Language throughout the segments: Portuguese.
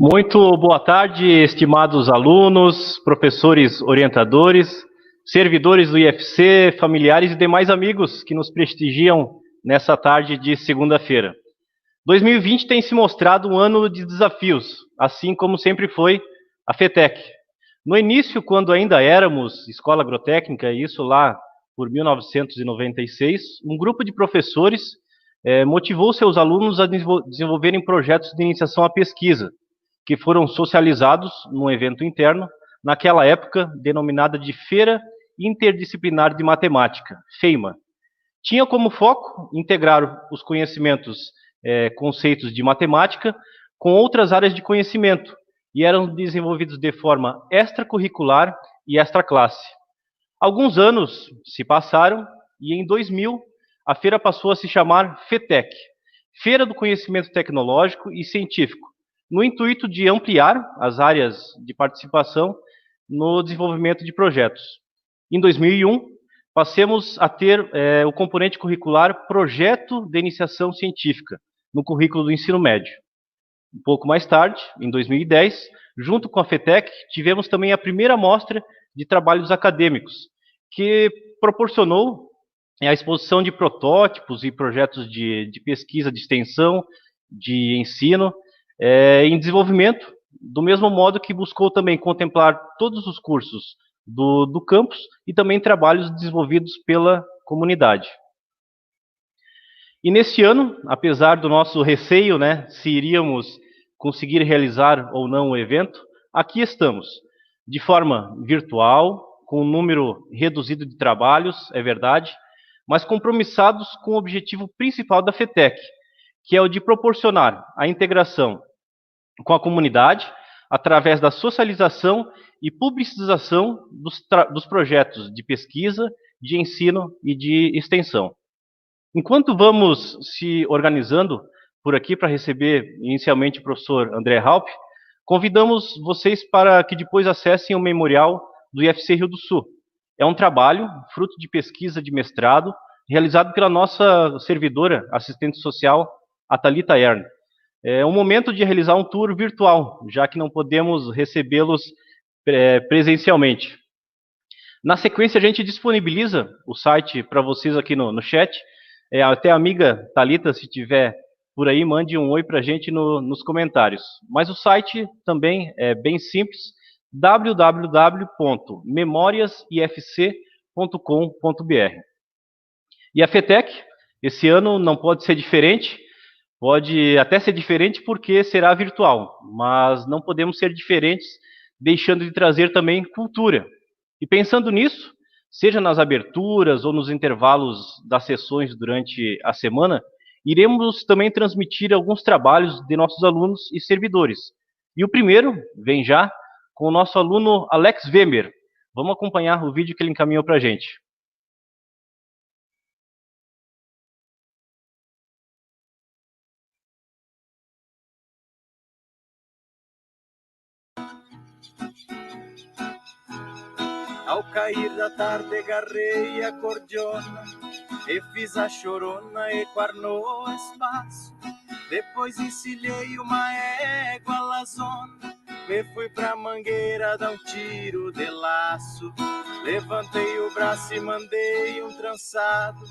Muito boa tarde, estimados alunos, professores orientadores, servidores do IFC, familiares e demais amigos que nos prestigiam nessa tarde de segunda-feira. 2020 tem se mostrado um ano de desafios, assim como sempre foi a FETEC. No início, quando ainda éramos Escola Agrotécnica, isso lá por 1996, um grupo de professores motivou seus alunos a desenvolverem projetos de iniciação à pesquisa, que foram socializados num evento interno, naquela época denominada de Feira Interdisciplinar de Matemática, FEIMA. Tinha como foco integrar os conhecimentos, conceitos de matemática com outras áreas de conhecimento, e eram desenvolvidos de forma extracurricular e extraclasse. Alguns anos se passaram e em 2000 a feira passou a se chamar FETEC, Feira do Conhecimento Tecnológico e Científico, no intuito de ampliar as áreas de participação no desenvolvimento de projetos. Em 2001, passemos a ter o componente curricular Projeto de Iniciação Científica, no currículo do ensino médio. Um pouco mais tarde, em 2010, junto com a FETEC, tivemos também a primeira mostra de trabalhos acadêmicos, que proporcionou a exposição de protótipos e projetos de pesquisa, de extensão, de ensino, em desenvolvimento, do mesmo modo que buscou também contemplar todos os cursos do campus e também trabalhos desenvolvidos pela comunidade. E nesse ano, apesar do nosso receio, se iríamos conseguir realizar ou não o evento, aqui estamos, de forma virtual, com um número reduzido de trabalhos, é verdade, mas compromissados com o objetivo principal da FETEC, que é o de proporcionar a integração com a comunidade, através da socialização e publicização dos projetos de pesquisa, de ensino e de extensão. Enquanto vamos se organizando por aqui para receber inicialmente o professor André Halp, convidamos vocês para que depois acessem o memorial do IFC Rio do Sul. É um trabalho, fruto de pesquisa de mestrado, realizado pela nossa servidora, assistente social, a Thalita Ern. É um momento de realizar um tour virtual, já que não podemos recebê-los presencialmente. Na sequência, a gente disponibiliza o site para vocês aqui no chat. Até a amiga Thalita, se tiver por aí, mande um oi para a gente nos comentários. Mas o site também é bem simples, www.memoriasifc.com.br. E a FETEC, esse ano não pode ser diferente. Pode até ser diferente porque será virtual, mas não podemos ser diferentes deixando de trazer também cultura. E pensando nisso, seja nas aberturas ou nos intervalos das sessões durante a semana, iremos também transmitir alguns trabalhos de nossos alunos e servidores. E o primeiro vem já com o nosso aluno Alex Wemer. Vamos acompanhar o vídeo que ele encaminhou para a gente. Ao cair da tarde agarrei a cordiona e fiz a chorona e quarnou o espaço. Depois encilhei uma égua lazona, me fui pra mangueira dar um tiro de laço. Levantei o braço e mandei um trançado,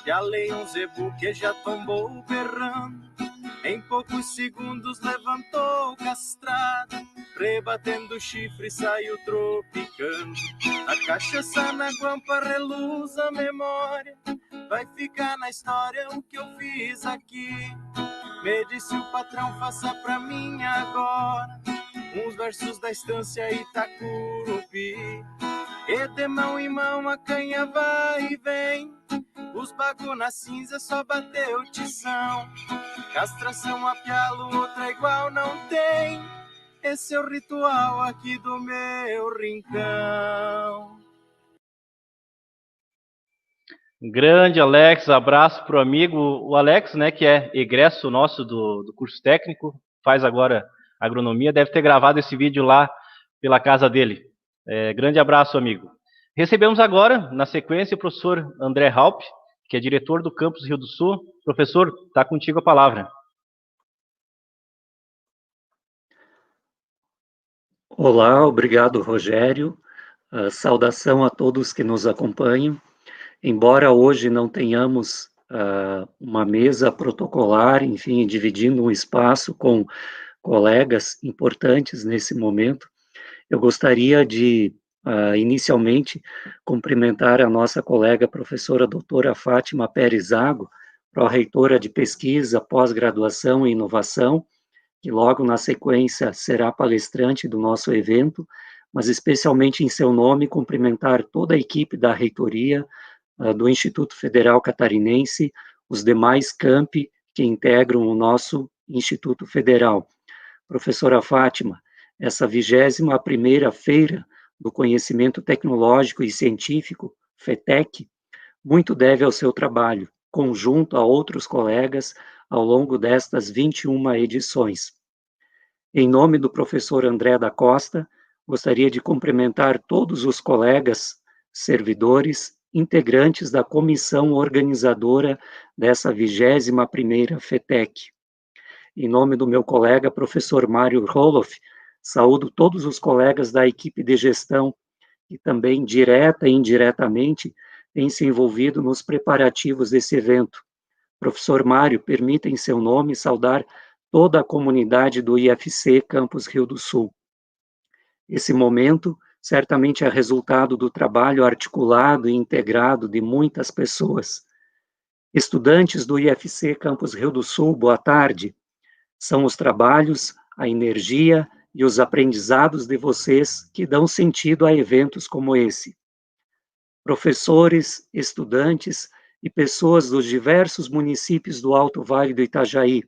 e alei um zebu que já tombou berrando. Em poucos segundos levantou castrado, rebatendo o chifre saiu tropicando. A cachaça na guampa reluz a memória, vai ficar na história o que eu fiz aqui. Me disse o patrão, faça pra mim agora uns versos da estância Itacurupi. E de mão em mão a canha vai e vem, os bagulho na cinza só bateu tição. Castração a pialo, outra igual não tem. Esse é o ritual aqui do meu rincão. Grande Alex, abraço para o amigo. O Alex, que é egresso nosso do curso técnico, faz agora agronomia, deve ter gravado esse vídeo lá pela casa dele. Grande abraço, amigo. Recebemos agora, na sequência, o professor André Halp, que é diretor do campus Rio do Sul. Professor, está contigo a palavra. Olá, obrigado, Rogério. Saudação a todos que nos acompanham. Embora hoje não tenhamos uma mesa protocolar, enfim, dividindo um espaço com colegas importantes nesse momento, eu gostaria de, inicialmente, cumprimentar a nossa colega professora doutora Fátima Pérez Zago, pró-reitora de Pesquisa, Pós-Graduação e Inovação, que logo na sequência será palestrante do nosso evento, mas especialmente em seu nome cumprimentar toda a equipe da reitoria do Instituto Federal Catarinense, os demais campi que integram o nosso Instituto Federal. Professora Fátima, essa 21ª Feira do Conhecimento Tecnológico e Científico, FETEC, muito deve ao seu trabalho, conjunto a outros colegas, ao longo destas 21 edições. Em nome do professor André da Costa, gostaria de cumprimentar todos os colegas, servidores, integrantes da comissão organizadora dessa 21ª FETEC. Em nome do meu colega, professor Mário Roloff, saúdo todos os colegas da equipe de gestão, que também, direta e indiretamente, têm se envolvido nos preparativos desse evento. Professor Mário, permita em seu nome saudar toda a comunidade do IFC Campus Rio do Sul. Esse momento certamente é resultado do trabalho articulado e integrado de muitas pessoas. Estudantes do IFC Campus Rio do Sul, boa tarde. São os trabalhos, a energia e os aprendizados de vocês que dão sentido a eventos como esse. Professores, estudantes e pessoas dos diversos municípios do Alto Vale do Itajaí,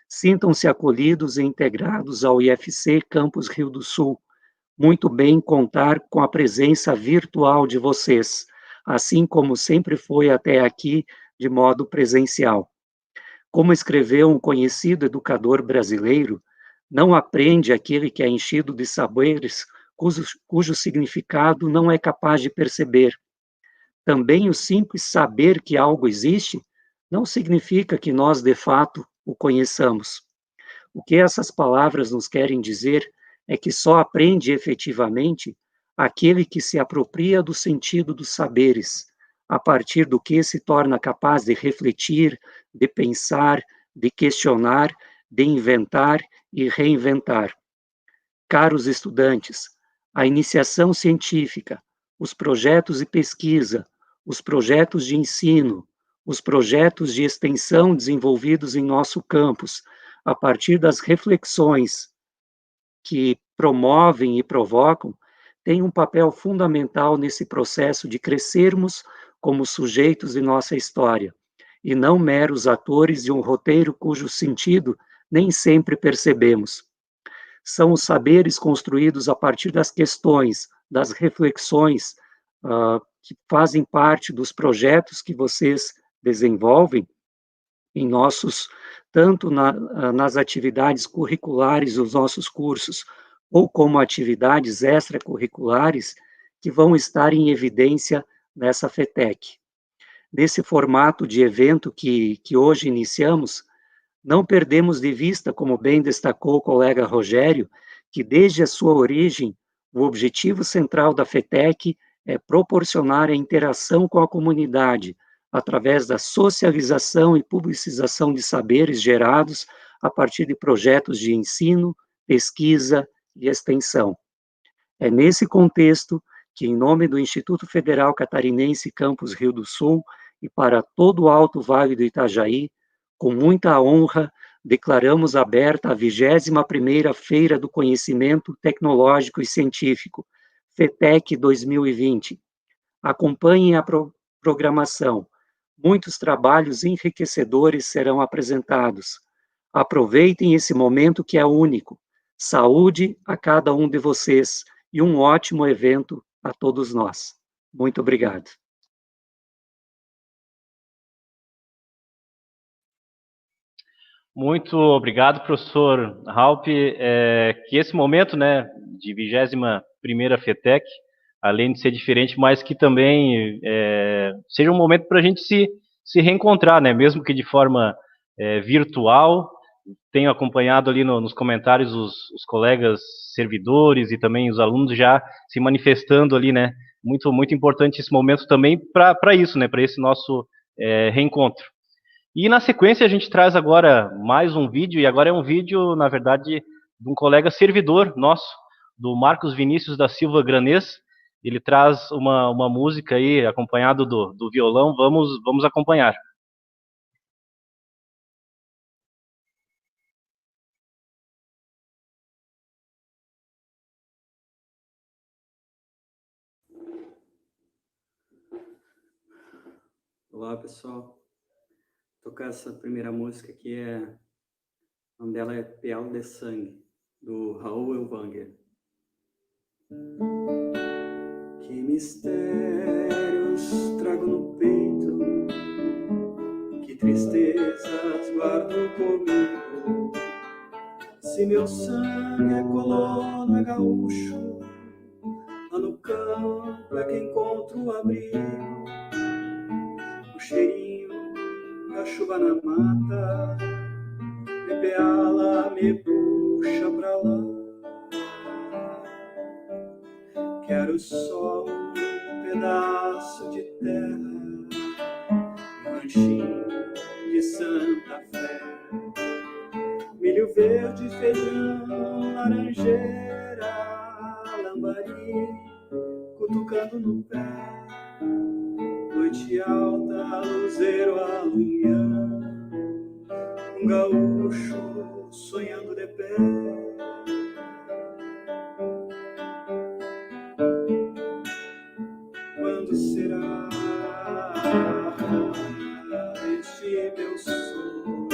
sintam-se acolhidos e integrados ao IFC Campus Rio do Sul. Muito bem contar com a presença virtual de vocês, assim como sempre foi até aqui, de modo presencial. Como escreveu um conhecido educador brasileiro, não aprende aquele que é enchido de saberes cujo significado não é capaz de perceber. Também o simples saber que algo existe não significa que nós, de fato, o conheçamos. O que essas palavras nos querem dizer é que só aprende efetivamente aquele que se apropria do sentido dos saberes, a partir do que se torna capaz de refletir, de pensar, de questionar, de inventar e reinventar. Caros estudantes, a iniciação científica, os projetos de pesquisa, os projetos de ensino, os projetos de extensão desenvolvidos em nosso campus, a partir das reflexões que promovem e provocam, têm um papel fundamental nesse processo de crescermos como sujeitos de nossa história, e não meros atores de um roteiro cujo sentido nem sempre percebemos. São os saberes construídos a partir das questões, das reflexões, que fazem parte dos projetos que vocês desenvolvem em nossos, tanto nas atividades curriculares dos nossos cursos, ou como atividades extracurriculares, que vão estar em evidência nessa FETEC. Nesse formato de evento que hoje iniciamos, não perdemos de vista, como bem destacou o colega Rogério, que desde a sua origem, o objetivo central da FETEC é proporcionar a interação com a comunidade, através da socialização e publicização de saberes gerados a partir de projetos de ensino, pesquisa e extensão. É nesse contexto que, em nome do Instituto Federal Catarinense Campus Rio do Sul e para todo o Alto Vale do Itajaí, com muita honra, declaramos aberta a 21ª Feira do Conhecimento Tecnológico e Científico, FETEC 2020. Acompanhem a programação. Muitos trabalhos enriquecedores serão apresentados. Aproveitem esse momento que é único. Saúde a cada um de vocês e um ótimo evento a todos nós. Muito obrigado. Muito obrigado, professor Raupp. Que esse momento, né, de 21ª FETEC, além de ser diferente, mas que também seja um momento para a gente se reencontrar, né, mesmo que de forma virtual, tenho acompanhado ali nos comentários os colegas servidores e também os alunos já se manifestando ali, né? Muito, muito importante esse momento também para isso, né? Para esse nosso reencontro. E na sequência a gente traz agora mais um vídeo, e agora é um vídeo, na verdade, de um colega servidor nosso, do Marcos Vinícius da Silva Granês. Ele traz uma música aí, acompanhado do violão. Vamos acompanhar. Olá, pessoal. Vou tocar essa primeira música aqui, o nome dela é Peal de Sangue, do Raul Elvanger. Que mistérios trago no peito, que tristezas guardo comigo. Se meu sangue é colono, é gaúcho, lá no campo é que encontro o abrigo. O cheirinho da chuva na mata, pepeala me puxa pra lá. Quero só um pedaço de terra, um ranchinho de Santa Fé, milho verde, feijão, laranjeira, lambari, cutucando no pé. Noite alta, luzeiro alumiando, um gaúcho sonhando de pé. Quando será este meu sonho?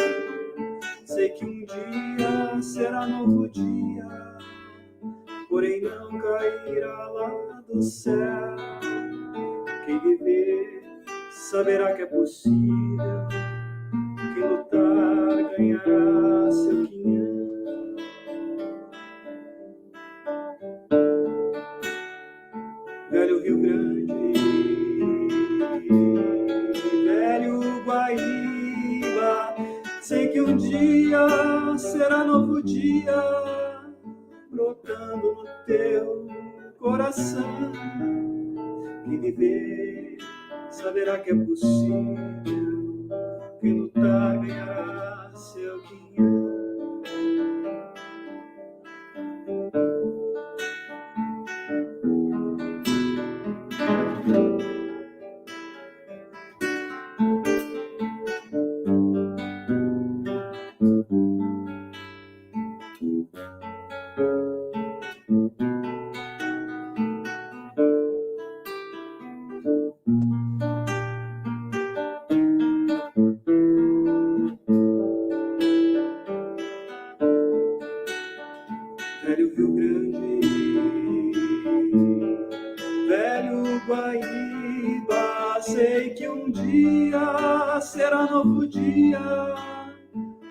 Sei que um dia será novo dia, porém não cairá lá do céu. Quem viver saberá que é possível, quem lutar ganhará seu quinhão. Velho Rio Grande, velho Guaíba, sei que um dia será novo dia, brotando no teu coração. Quem viver saberá que é possível, quem lutar ganhará seu quinhão. Velho Rio Grande, velho Guaíba, sei que um dia será novo dia,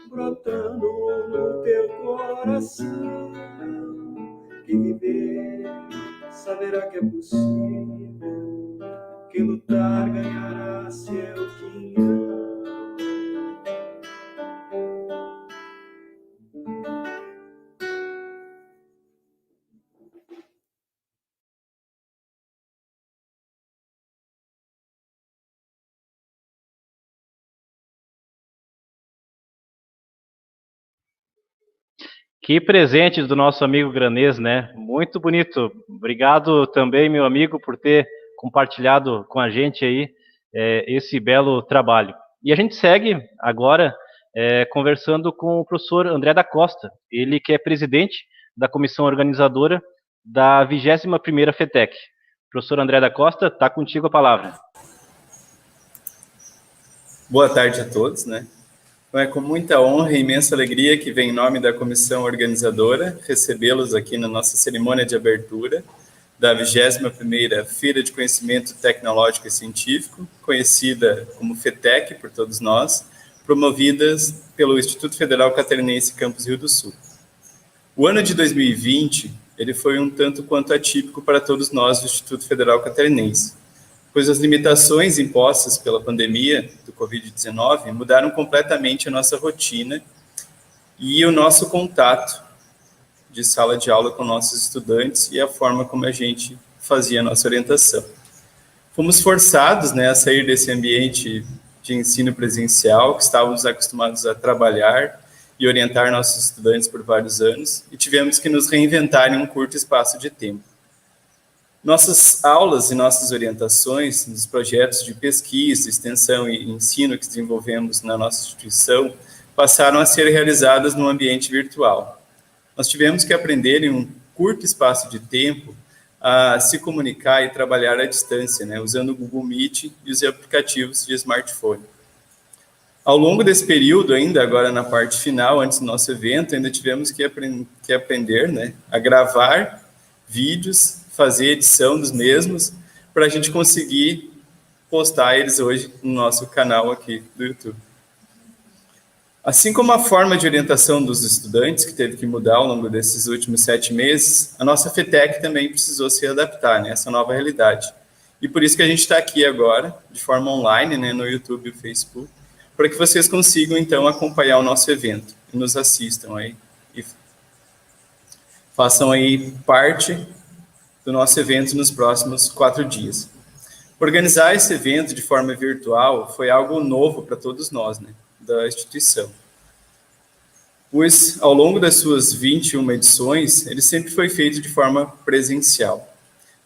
brotando no teu coração. Quem viver saberá que é possível, quem lutar ganhará seu quinhão. Que presente do nosso amigo Granês, né? Muito bonito. Obrigado também, meu amigo, por ter compartilhado com a gente aí esse belo trabalho. E a gente segue agora conversando com o professor André da Costa, ele que é presidente da comissão organizadora da 21ª FETEC. Professor André da Costa, está contigo a palavra. Boa tarde a todos, né? Então, é com muita honra e imensa alegria que vem em nome da comissão organizadora recebê-los aqui na nossa cerimônia de abertura da 21ª Feira de Conhecimento Tecnológico e Científico, conhecida como FETEC por todos nós, promovidas pelo Instituto Federal Catarinense Campus Rio do Sul. O ano de 2020, ele foi um tanto quanto atípico para todos nós do Instituto Federal Catarinense, pois as limitações impostas pela pandemia do Covid-19 mudaram completamente a nossa rotina e o nosso contato de sala de aula com nossos estudantes e a forma como a gente fazia a nossa orientação. Fomos forçados, né, a sair desse ambiente de ensino presencial, que estávamos acostumados a trabalhar e orientar nossos estudantes por vários anos, e tivemos que nos reinventar em um curto espaço de tempo. Nossas aulas e nossas orientações nos projetos de pesquisa, extensão e ensino que desenvolvemos na nossa instituição passaram a ser realizadas no ambiente virtual. Nós tivemos que aprender em um curto espaço de tempo a se comunicar e trabalhar à distância, né, usando o Google Meet e os aplicativos de smartphone. Ao longo desse período, ainda agora na parte final, antes do nosso evento, ainda tivemos que aprender, né, a gravar vídeos, fazer edição dos mesmos, para a gente conseguir postar eles hoje no nosso canal aqui do YouTube. Assim como a forma de orientação dos estudantes, que teve que mudar ao longo desses últimos 7 meses, a nossa FETEC também precisou se adaptar, né, a essa nova realidade. E por isso que a gente está aqui agora, de forma online, né, no YouTube e no Facebook, para que vocês consigam, então, acompanhar o nosso evento e nos assistam aí e façam aí parte do nosso evento nos próximos 4 dias. Organizar esse evento de forma virtual foi algo novo para todos nós, né, da instituição. Pois, ao longo das suas 21 edições, ele sempre foi feito de forma presencial.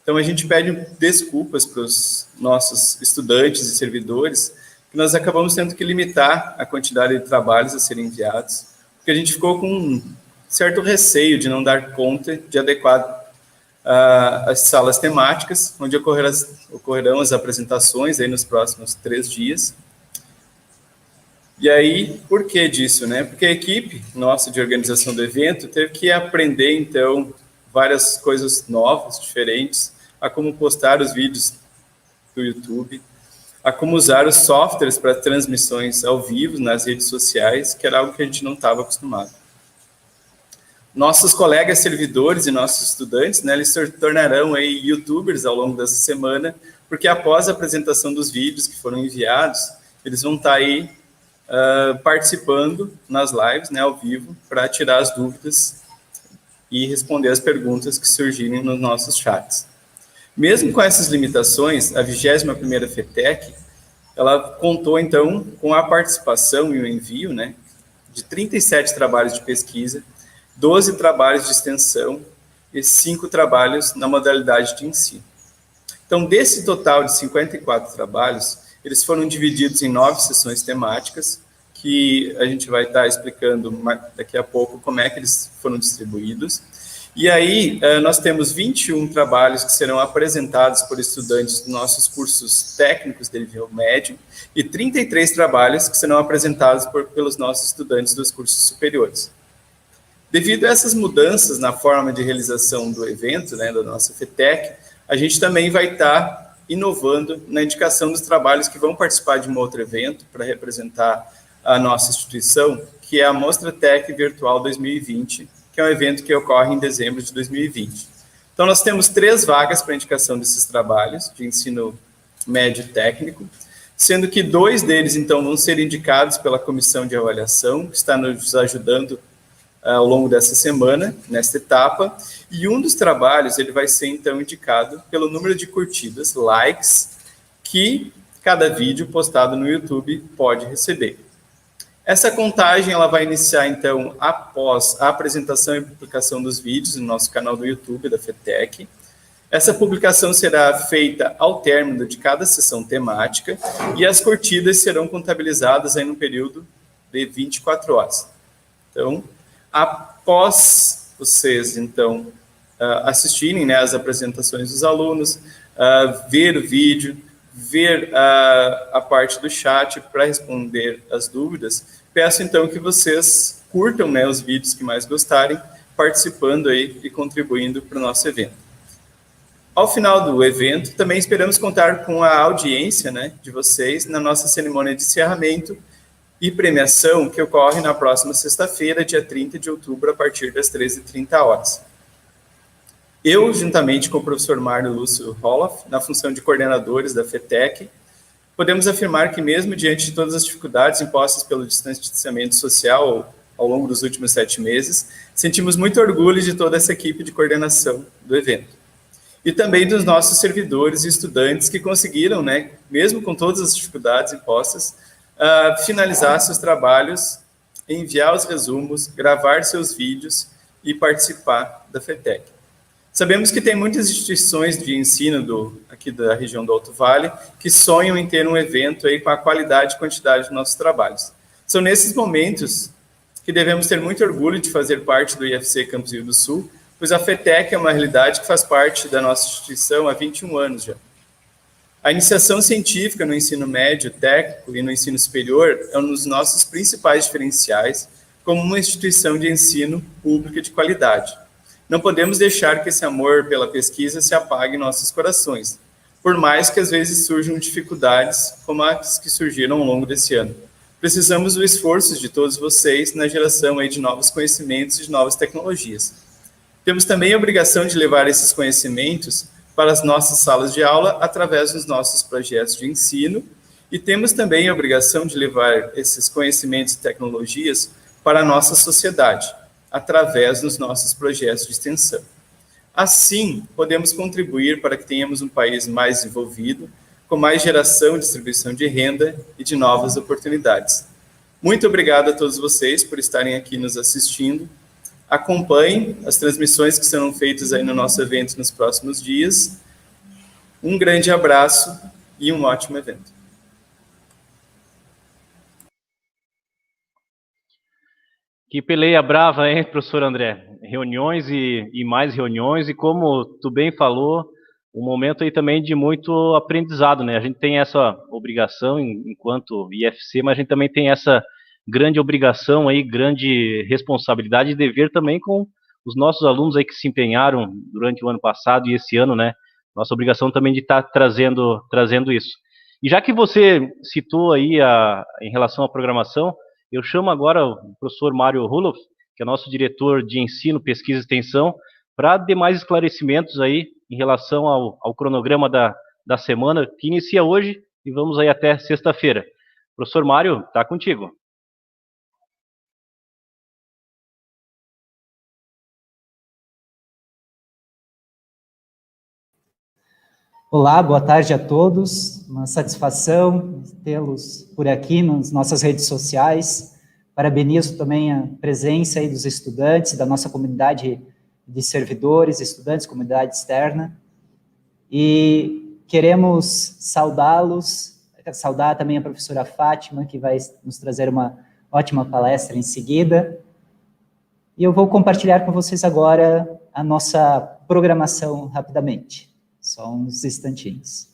Então, a gente pede desculpas para os nossos estudantes e servidores, que nós acabamos tendo que limitar a quantidade de trabalhos a serem enviados, porque a gente ficou com um certo receio de não dar conta de adequar as salas temáticas, onde ocorrerão as apresentações aí nos próximos 3 dias. E aí, por que disso, né? Porque a equipe nossa de organização do evento teve que aprender, então, várias coisas novas, diferentes, a como postar os vídeos do YouTube, a como usar os softwares para transmissões ao vivo nas redes sociais, que era algo que a gente não estava acostumado. Nossos colegas servidores e nossos estudantes, né, eles se tornarão aí youtubers ao longo dessa semana, porque após a apresentação dos vídeos que foram enviados, eles vão estar aí participando nas lives, né, ao vivo, para tirar as dúvidas e responder as perguntas que surgirem nos nossos chats. Mesmo com essas limitações, a 21ª FETEC, ela contou, então, com a participação e o envio, né, de 37 trabalhos de pesquisa, 12 trabalhos de extensão e 5 trabalhos na modalidade de ensino. Então, desse total de 54 trabalhos, eles foram divididos em 9 sessões temáticas, que a gente vai estar explicando daqui a pouco como é que eles foram distribuídos. E aí, nós temos 21 trabalhos que serão apresentados por estudantes dos nossos cursos técnicos de nível médio e 33 trabalhos que serão apresentados pelos nossos estudantes dos cursos superiores. Devido a essas mudanças na forma de realização do evento, né, da nossa FETEC, a gente também vai estar inovando na indicação dos trabalhos que vão participar de um outro evento para representar a nossa instituição, que é a Mostra Tech Virtual 2020, que é um evento que ocorre em dezembro de 2020. Então, nós temos 3 vagas para indicação desses trabalhos de ensino médio técnico, sendo que 2 deles, então, vão ser indicados pela comissão de avaliação, que está nos ajudando ao longo dessa semana, nesta etapa, e um dos trabalhos ele vai ser, então, indicado pelo número de curtidas, likes, que cada vídeo postado no YouTube pode receber. Essa contagem ela vai iniciar, então, após a apresentação e publicação dos vídeos no nosso canal do YouTube da FETEC. Essa publicação será feita ao término de cada sessão temática e as curtidas serão contabilizadas aí no período de 24 horas. Então, após vocês, então, assistirem, né, as apresentações dos alunos, ver o vídeo, ver a parte do chat para responder as dúvidas, peço então que vocês curtam, né, os vídeos que mais gostarem, participando aí e contribuindo para o nosso evento. Ao final do evento, também esperamos contar com a audiência, né, de vocês na nossa cerimônia de encerramento e premiação que ocorre na próxima sexta-feira, dia 30 de outubro, a partir das 13h30. Eu, juntamente com o professor Mário Lúcio Roloff, na função de coordenadores da FETEC, podemos afirmar que mesmo diante de todas as dificuldades impostas pelo distanciamento social ao longo dos últimos 7 meses, sentimos muito orgulho de toda essa equipe de coordenação do evento. E também dos nossos servidores e estudantes que conseguiram, né, mesmo com todas as dificuldades impostas, finalizar seus trabalhos, enviar os resumos, gravar seus vídeos e participar da FETEC. Sabemos que tem muitas instituições de ensino aqui da região do Alto Vale que sonham em ter um evento aí com a qualidade e quantidade dos nossos trabalhos. São nesses momentos que devemos ter muito orgulho de fazer parte do IFC Campus Rio do Sul, pois a FETEC é uma realidade que faz parte da nossa instituição há 21 anos já. A iniciação científica no ensino médio, técnico e no ensino superior é um dos nossos principais diferenciais como uma instituição de ensino pública de qualidade. Não podemos deixar que esse amor pela pesquisa se apague em nossos corações, por mais que às vezes surjam dificuldades como as que surgiram ao longo desse ano. Precisamos do esforço de todos vocês na geração aí de novos conhecimentos e de novas tecnologias. Temos também a obrigação de levar esses conhecimentos para as nossas salas de aula através dos nossos projetos de ensino e temos também a obrigação de levar esses conhecimentos e tecnologias para a nossa sociedade, através dos nossos projetos de extensão. Assim, podemos contribuir para que tenhamos um país mais desenvolvido, com mais geração e distribuição de renda e de novas oportunidades. Muito obrigado a todos vocês por estarem aqui nos assistindo. Acompanhem as transmissões que serão feitas aí no nosso evento nos próximos dias. Um grande abraço e um ótimo evento. Que peleia brava, hein, professor André? Reuniões e mais reuniões, e como tu bem falou, um momento aí também de muito aprendizado, né? A gente tem essa obrigação enquanto IFC, mas a gente também tem essa grande obrigação aí, grande responsabilidade e dever também com os nossos alunos aí que se empenharam durante o ano passado e esse ano, né? Nossa obrigação também de estar trazendo isso. E já que você citou aí em relação à programação, eu chamo agora o professor Mário Ruloff, que é nosso diretor de ensino, pesquisa e extensão, para demais esclarecimentos aí em relação ao cronograma da semana, que inicia hoje e vamos aí até sexta-feira. Professor Mário, está contigo. Olá, boa tarde a todos. Uma satisfação tê-los por aqui nas nossas redes sociais. Parabenizo também a presença aí dos estudantes, da nossa comunidade de servidores, estudantes, comunidade externa. E queremos saudá-los, saudar também a professora Fátima, que vai nos trazer uma ótima palestra em seguida. E eu vou compartilhar com vocês agora a nossa programação rapidamente. Só uns instantinhos.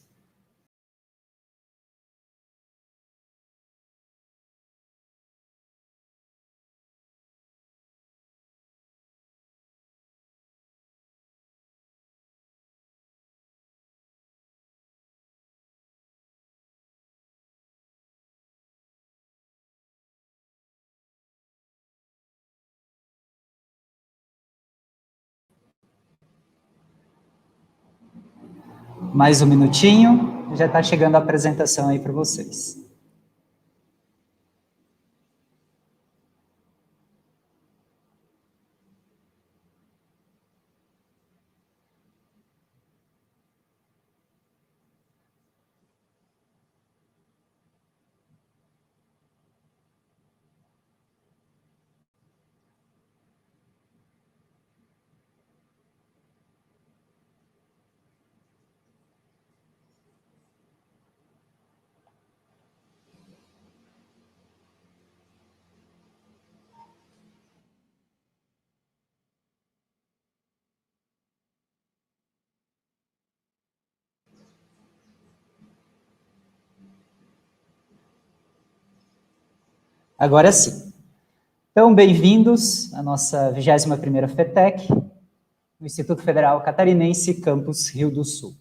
Mais um minutinho, já está chegando a apresentação aí para vocês. Agora sim. Então, bem-vindos à nossa 21ª FETEC, no Instituto Federal Catarinense, Campus Rio do Sul.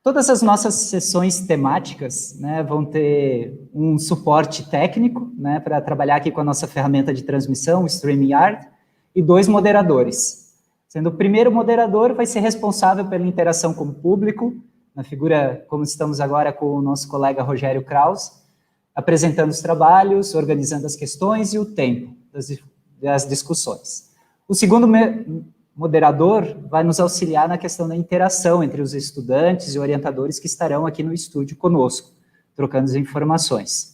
Todas as nossas sessões temáticas, né, vão ter um suporte técnico, né, para trabalhar aqui com a nossa ferramenta de transmissão, o StreamYard, e 2 moderadores. Sendo o primeiro moderador vai ser responsável pela interação com o público, na figura, como estamos agora com o nosso colega Rogério Kraus, apresentando os trabalhos, organizando as questões e o tempo das discussões. O segundo moderador vai nos auxiliar na questão da interação entre os estudantes e orientadores que estarão aqui no estúdio conosco, trocando as informações.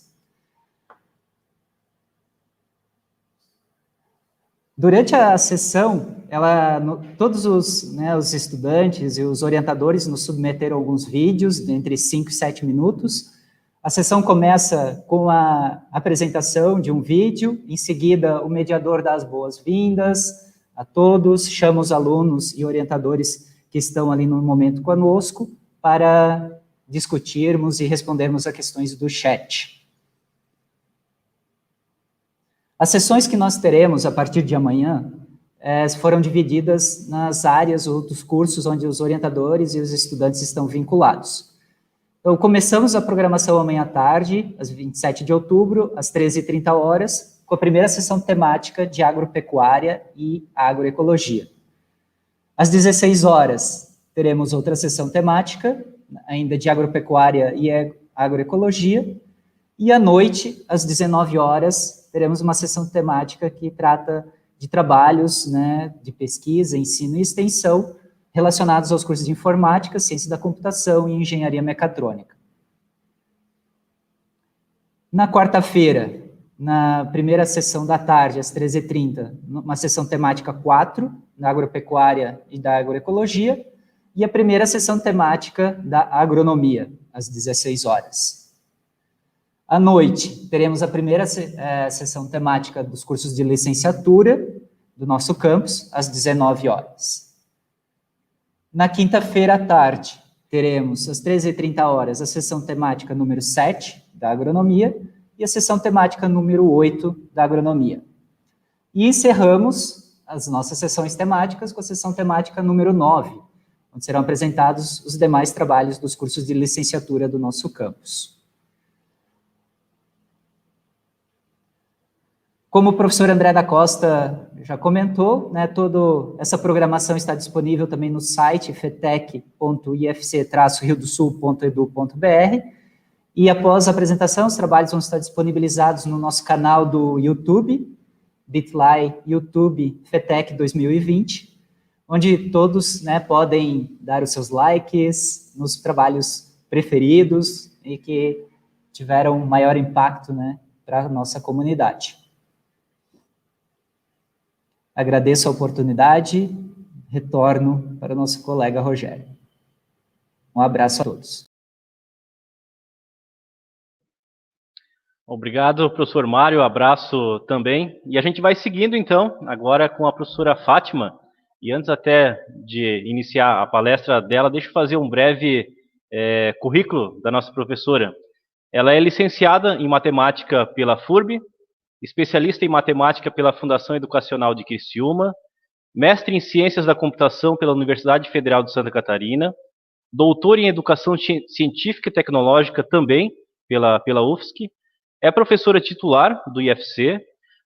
Durante a sessão, todos os estudantes e os orientadores nos submeteram alguns vídeos de entre 5 e 7 minutos. A sessão começa com a apresentação de um vídeo, em seguida o mediador dá as boas-vindas a todos, chama os alunos e orientadores que estão ali no momento conosco para discutirmos e respondermos a questões do chat. As sessões que nós teremos a partir de amanhã foram divididas nas áreas ou dos cursos onde os orientadores e os estudantes estão vinculados. Então, começamos a programação amanhã à tarde, às 27 de outubro, às 13h30, com a primeira sessão temática de agropecuária e agroecologia. Às 16 horas, teremos outra sessão temática, ainda de agropecuária e agroecologia, e à noite, às 19 horas, teremos uma sessão temática que trata de trabalhos, de pesquisa, ensino e extensão relacionados aos cursos de informática, ciência da computação e engenharia mecatrônica. Na quarta-feira, na primeira sessão da tarde, às 13h30, uma sessão temática 4, da agropecuária e da agroecologia, e a primeira sessão temática da agronomia, às 16 horas. À noite, teremos a primeira sessão temática dos cursos de licenciatura do nosso campus, às 19 horas. Na quinta-feira à tarde, teremos, às 13h30, a sessão temática número 7, da agronomia, e a sessão temática número 8, da agronomia. E encerramos as nossas sessões temáticas com a sessão temática número 9, onde serão apresentados os demais trabalhos dos cursos de licenciatura do nosso campus. Como o professor André da Costa já comentou, toda essa programação está disponível também no site fetec.ifc-riodosul.edu.br, e após a apresentação, os trabalhos vão estar disponibilizados no nosso canal do YouTube, bit.ly YouTube FETEC 2020, onde todos podem dar os seus likes nos trabalhos preferidos e que tiveram maior impacto para a nossa comunidade. Agradeço a oportunidade, retorno para o nosso colega Rogério. Um abraço a todos. Obrigado, professor Mário, abraço também. E a gente vai seguindo, então, agora com a professora Fátima. E antes até de iniciar a palestra dela, deixa eu fazer um breve currículo da nossa professora. Ela é licenciada em matemática pela FURB, especialista em matemática pela Fundação Educacional de Criciúma, mestre em ciências da computação pela Universidade Federal de Santa Catarina, doutor em educação científica e tecnológica também pela UFSC, é professora titular do IFC,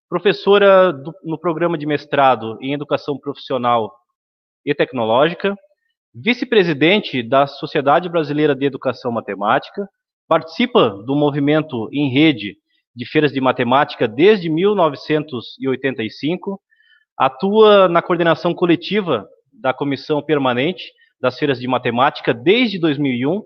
professora no programa de mestrado em educação profissional e tecnológica, vice-presidente da Sociedade Brasileira de Educação Matemática, participa do movimento em rede de feiras de matemática desde 1985, atua na coordenação coletiva da Comissão Permanente das Feiras de Matemática desde 2001,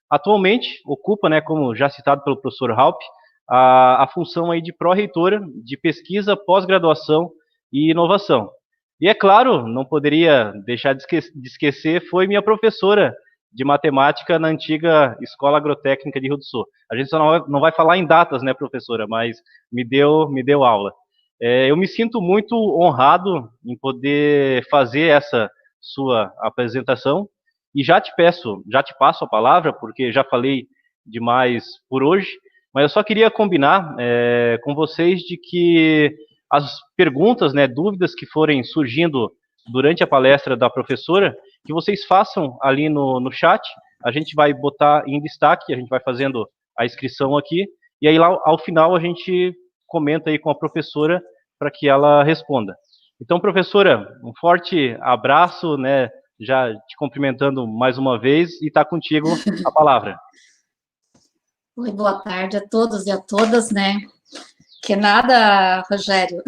atualmente ocupa, como já citado pelo professor Halpe, a função aí de pró-reitora de pesquisa, pós-graduação e inovação. E é claro, não poderia deixar de esquecer, foi minha professora de matemática na antiga Escola Agrotécnica de Rio do Sul. A gente só não vai falar em datas, professora, mas me deu aula. Eu me sinto muito honrado em poder fazer essa sua apresentação e já te passo a palavra, porque já falei demais por hoje, mas eu só queria combinar com vocês de que as perguntas, dúvidas que forem surgindo durante a palestra da professora, que vocês façam ali no chat, a gente vai botar em destaque, a gente vai fazendo a inscrição aqui, e aí lá ao final a gente comenta aí com a professora para que ela responda. Então, professora, um forte abraço, já te cumprimentando mais uma vez, e está contigo a palavra. Oi, boa tarde a todos e a todas, né? Que nada, Rogério,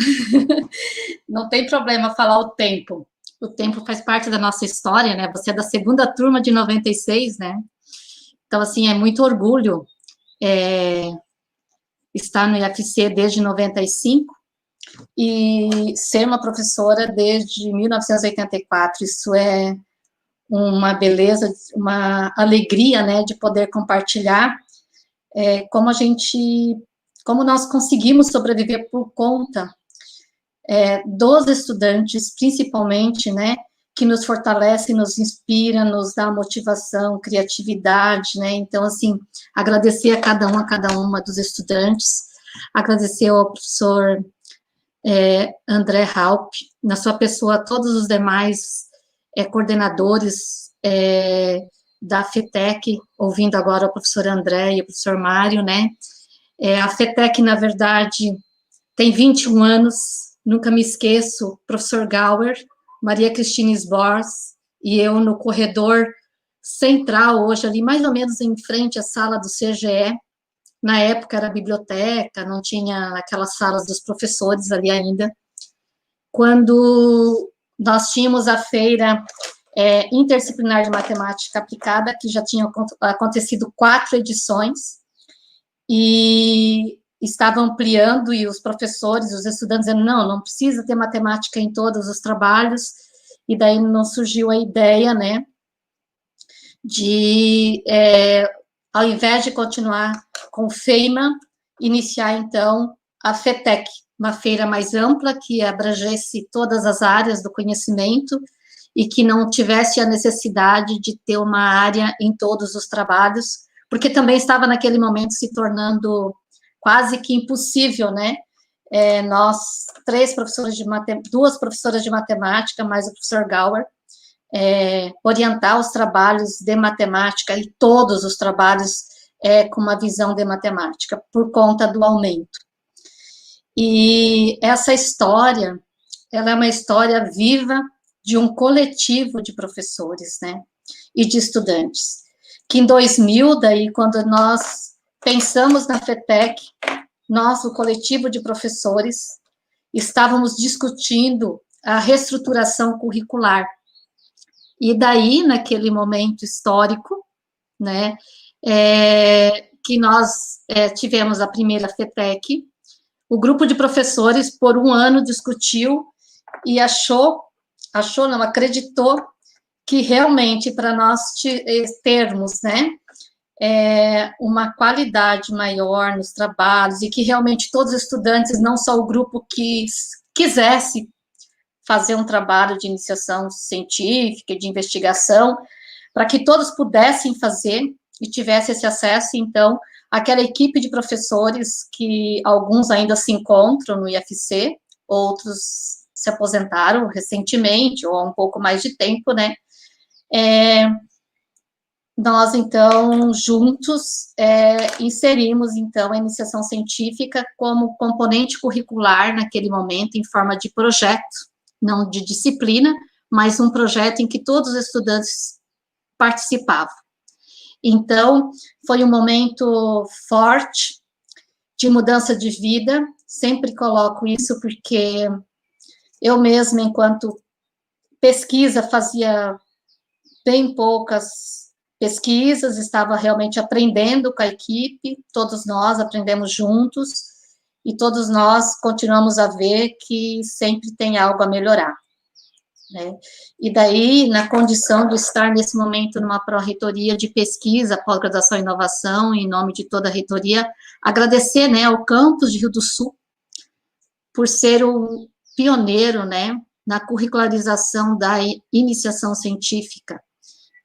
não tem problema falar o tempo. O tempo faz parte da nossa história, né? Você é da segunda turma de 96, né? Então, assim, é muito orgulho estar no IFC desde 95 e ser uma professora desde 1984. Isso é uma beleza, uma alegria, né, de poder compartilhar como nós conseguimos sobreviver por conta dos estudantes, principalmente, né, que nos fortalece, nos inspira, nos dá motivação, criatividade, né, então, assim, agradecer a cada uma dos estudantes, agradecer ao professor André Halp, na sua pessoa, todos os demais coordenadores da FETEC, ouvindo agora o professor André e o professor Mário, né, a FETEC, na verdade, tem 21 anos, nunca me esqueço, professor Gauer, Maria Cristina Sbors, e eu no corredor central, hoje ali, mais ou menos em frente à sala do CGE, na época era biblioteca, não tinha aquelas salas dos professores ali ainda, quando nós tínhamos a feira interdisciplinar de matemática aplicada, que já tinha acontecido 4 edições, e estava ampliando, e os professores, os estudantes dizendo, não precisa ter matemática em todos os trabalhos, e daí não surgiu a ideia, né, de, ao invés de continuar com o FEIMA, iniciar, então, a FETEC, uma feira mais ampla, que abrangesse todas as áreas do conhecimento, e que não tivesse a necessidade de ter uma área em todos os trabalhos, porque também estava naquele momento se tornando quase que impossível, né, nós, 2 professoras de matemática, mais o professor Gauer, orientar os trabalhos de matemática, e todos os trabalhos com uma visão de matemática, por conta do aumento. E essa história, ela é uma história viva de um coletivo de professores, né, e de estudantes, que em 2000, daí, quando nós pensamos na FETEC, nós, o coletivo de professores, estávamos discutindo a reestruturação curricular. E daí, naquele momento histórico, né, que nós tivemos a primeira FETEC, o grupo de professores, por um ano, discutiu e acreditou que realmente, para nós termos, né, uma qualidade maior nos trabalhos, e que realmente todos os estudantes, não só o grupo que quisesse fazer um trabalho de iniciação científica, de investigação, para que todos pudessem fazer e tivessem esse acesso, então, aquela equipe de professores, que alguns ainda se encontram no IFC, outros se aposentaram recentemente, ou há um pouco mais de tempo, né, nós, então, juntos, inserimos, então, a iniciação científica como componente curricular naquele momento, em forma de projeto, não de disciplina, mas um projeto em que todos os estudantes participavam. Então, foi um momento forte de mudança de vida, sempre coloco isso porque eu mesma, enquanto pesquisa, fazia bem poucas pesquisas, estava realmente aprendendo com a equipe, todos nós aprendemos juntos, e todos nós continuamos a ver que sempre tem algo a melhorar, né? E daí, na condição de estar nesse momento numa pró-reitoria de pesquisa, pós-graduação e inovação, em nome de toda a reitoria, agradecer, né, ao campus de Rio do Sul, por ser o pioneiro, né, na curricularização da iniciação científica,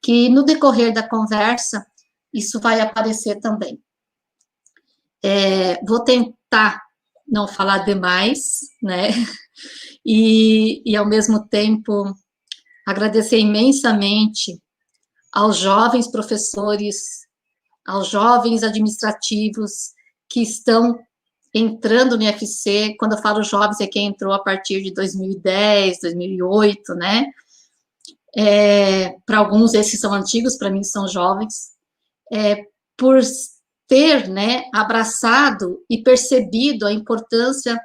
que no decorrer da conversa, isso vai aparecer também. Vou tentar não falar demais, né, e ao mesmo tempo, agradecer imensamente aos jovens professores, aos jovens administrativos que estão entrando no IFC. Quando eu falo jovens, é quem entrou a partir de 2010, 2008, né, para alguns esses são antigos, para mim são jovens, por ter, né, abraçado e percebido a importância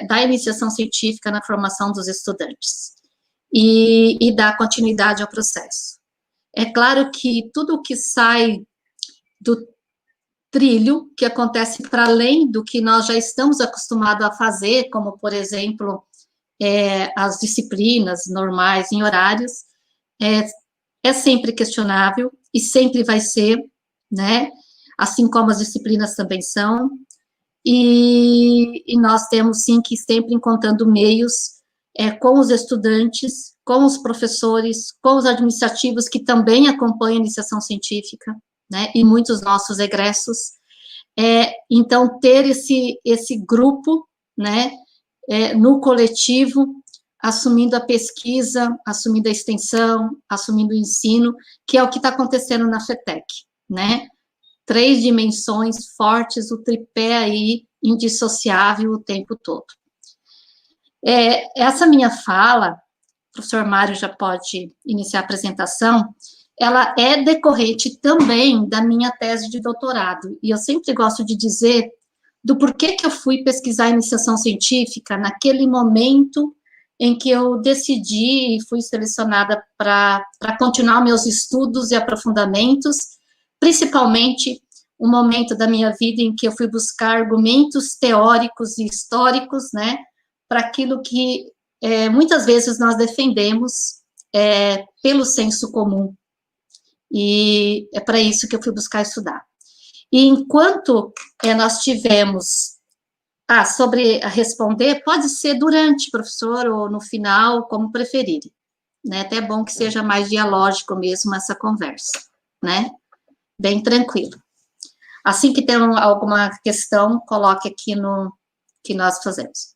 da iniciação científica na formação dos estudantes e dar continuidade ao processo. É claro que tudo que sai do trilho, que acontece para além do que nós já estamos acostumados a fazer, como, por exemplo, as disciplinas normais em horários, é sempre questionável e sempre vai ser, né, assim como as disciplinas também são, e nós temos, sim, que sempre encontrando meios com os estudantes, com os professores, com os administrativos que também acompanham a iniciação científica, né, e muitos nossos egressos, então, ter esse grupo, né, no coletivo, assumindo a pesquisa, assumindo a extensão, assumindo o ensino, que é o que está acontecendo na FETEC, né, 3 dimensões fortes, o tripé aí, indissociável o tempo todo. Essa minha fala, o professor Mário já pode iniciar a apresentação, ela é decorrente também da minha tese de doutorado, e eu sempre gosto de dizer do porquê que eu fui pesquisar iniciação científica naquele momento em que eu decidi e fui selecionada para continuar meus estudos e aprofundamentos, principalmente um momento da minha vida em que eu fui buscar argumentos teóricos e históricos, né, para aquilo que muitas vezes nós defendemos pelo senso comum, e é para isso que eu fui buscar estudar. E enquanto nós tivemos, sobre a responder, pode ser durante, professor, ou no final, como preferirem, né, até é bom que seja mais dialógico mesmo essa conversa, né, bem tranquilo. Assim que tem alguma questão, coloque aqui no que nós fazemos.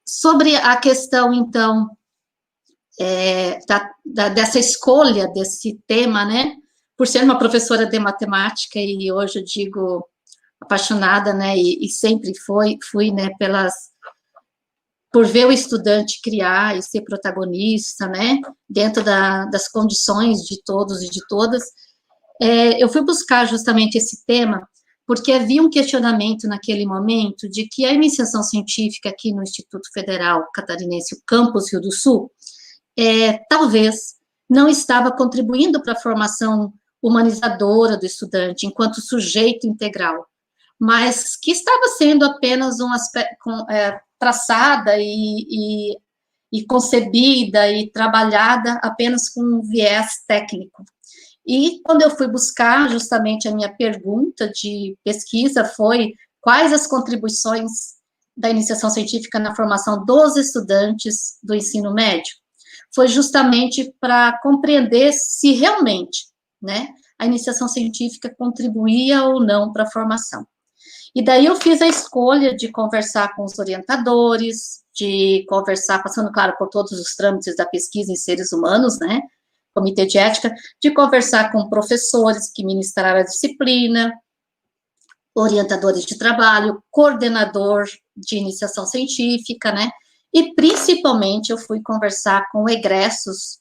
Sobre a questão, então, dessa escolha desse tema, né, por ser uma professora de matemática, e hoje eu digo apaixonada, né, e sempre fui, né, por ver o estudante criar e ser protagonista, né, dentro das condições de todos e de todas, eu fui buscar justamente esse tema, porque havia um questionamento naquele momento de que a iniciação científica aqui no Instituto Federal Catarinense, o Campus Rio do Sul, talvez não estava contribuindo para a formação humanizadora do estudante, enquanto sujeito integral, mas que estava sendo apenas um aspecto, traçada e concebida e trabalhada apenas com um viés técnico. E quando eu fui buscar, justamente a minha pergunta de pesquisa foi quais as contribuições da iniciação científica na formação dos estudantes do ensino médio, foi justamente para compreender se realmente, né, a iniciação científica contribuía ou não para a formação. E daí eu fiz a escolha de conversar com os orientadores, de conversar, passando, claro, por todos os trâmites da pesquisa em seres humanos, né, comitê de ética, de conversar com professores que ministraram a disciplina, orientadores de trabalho, coordenador de iniciação científica, né, e principalmente eu fui conversar com egressos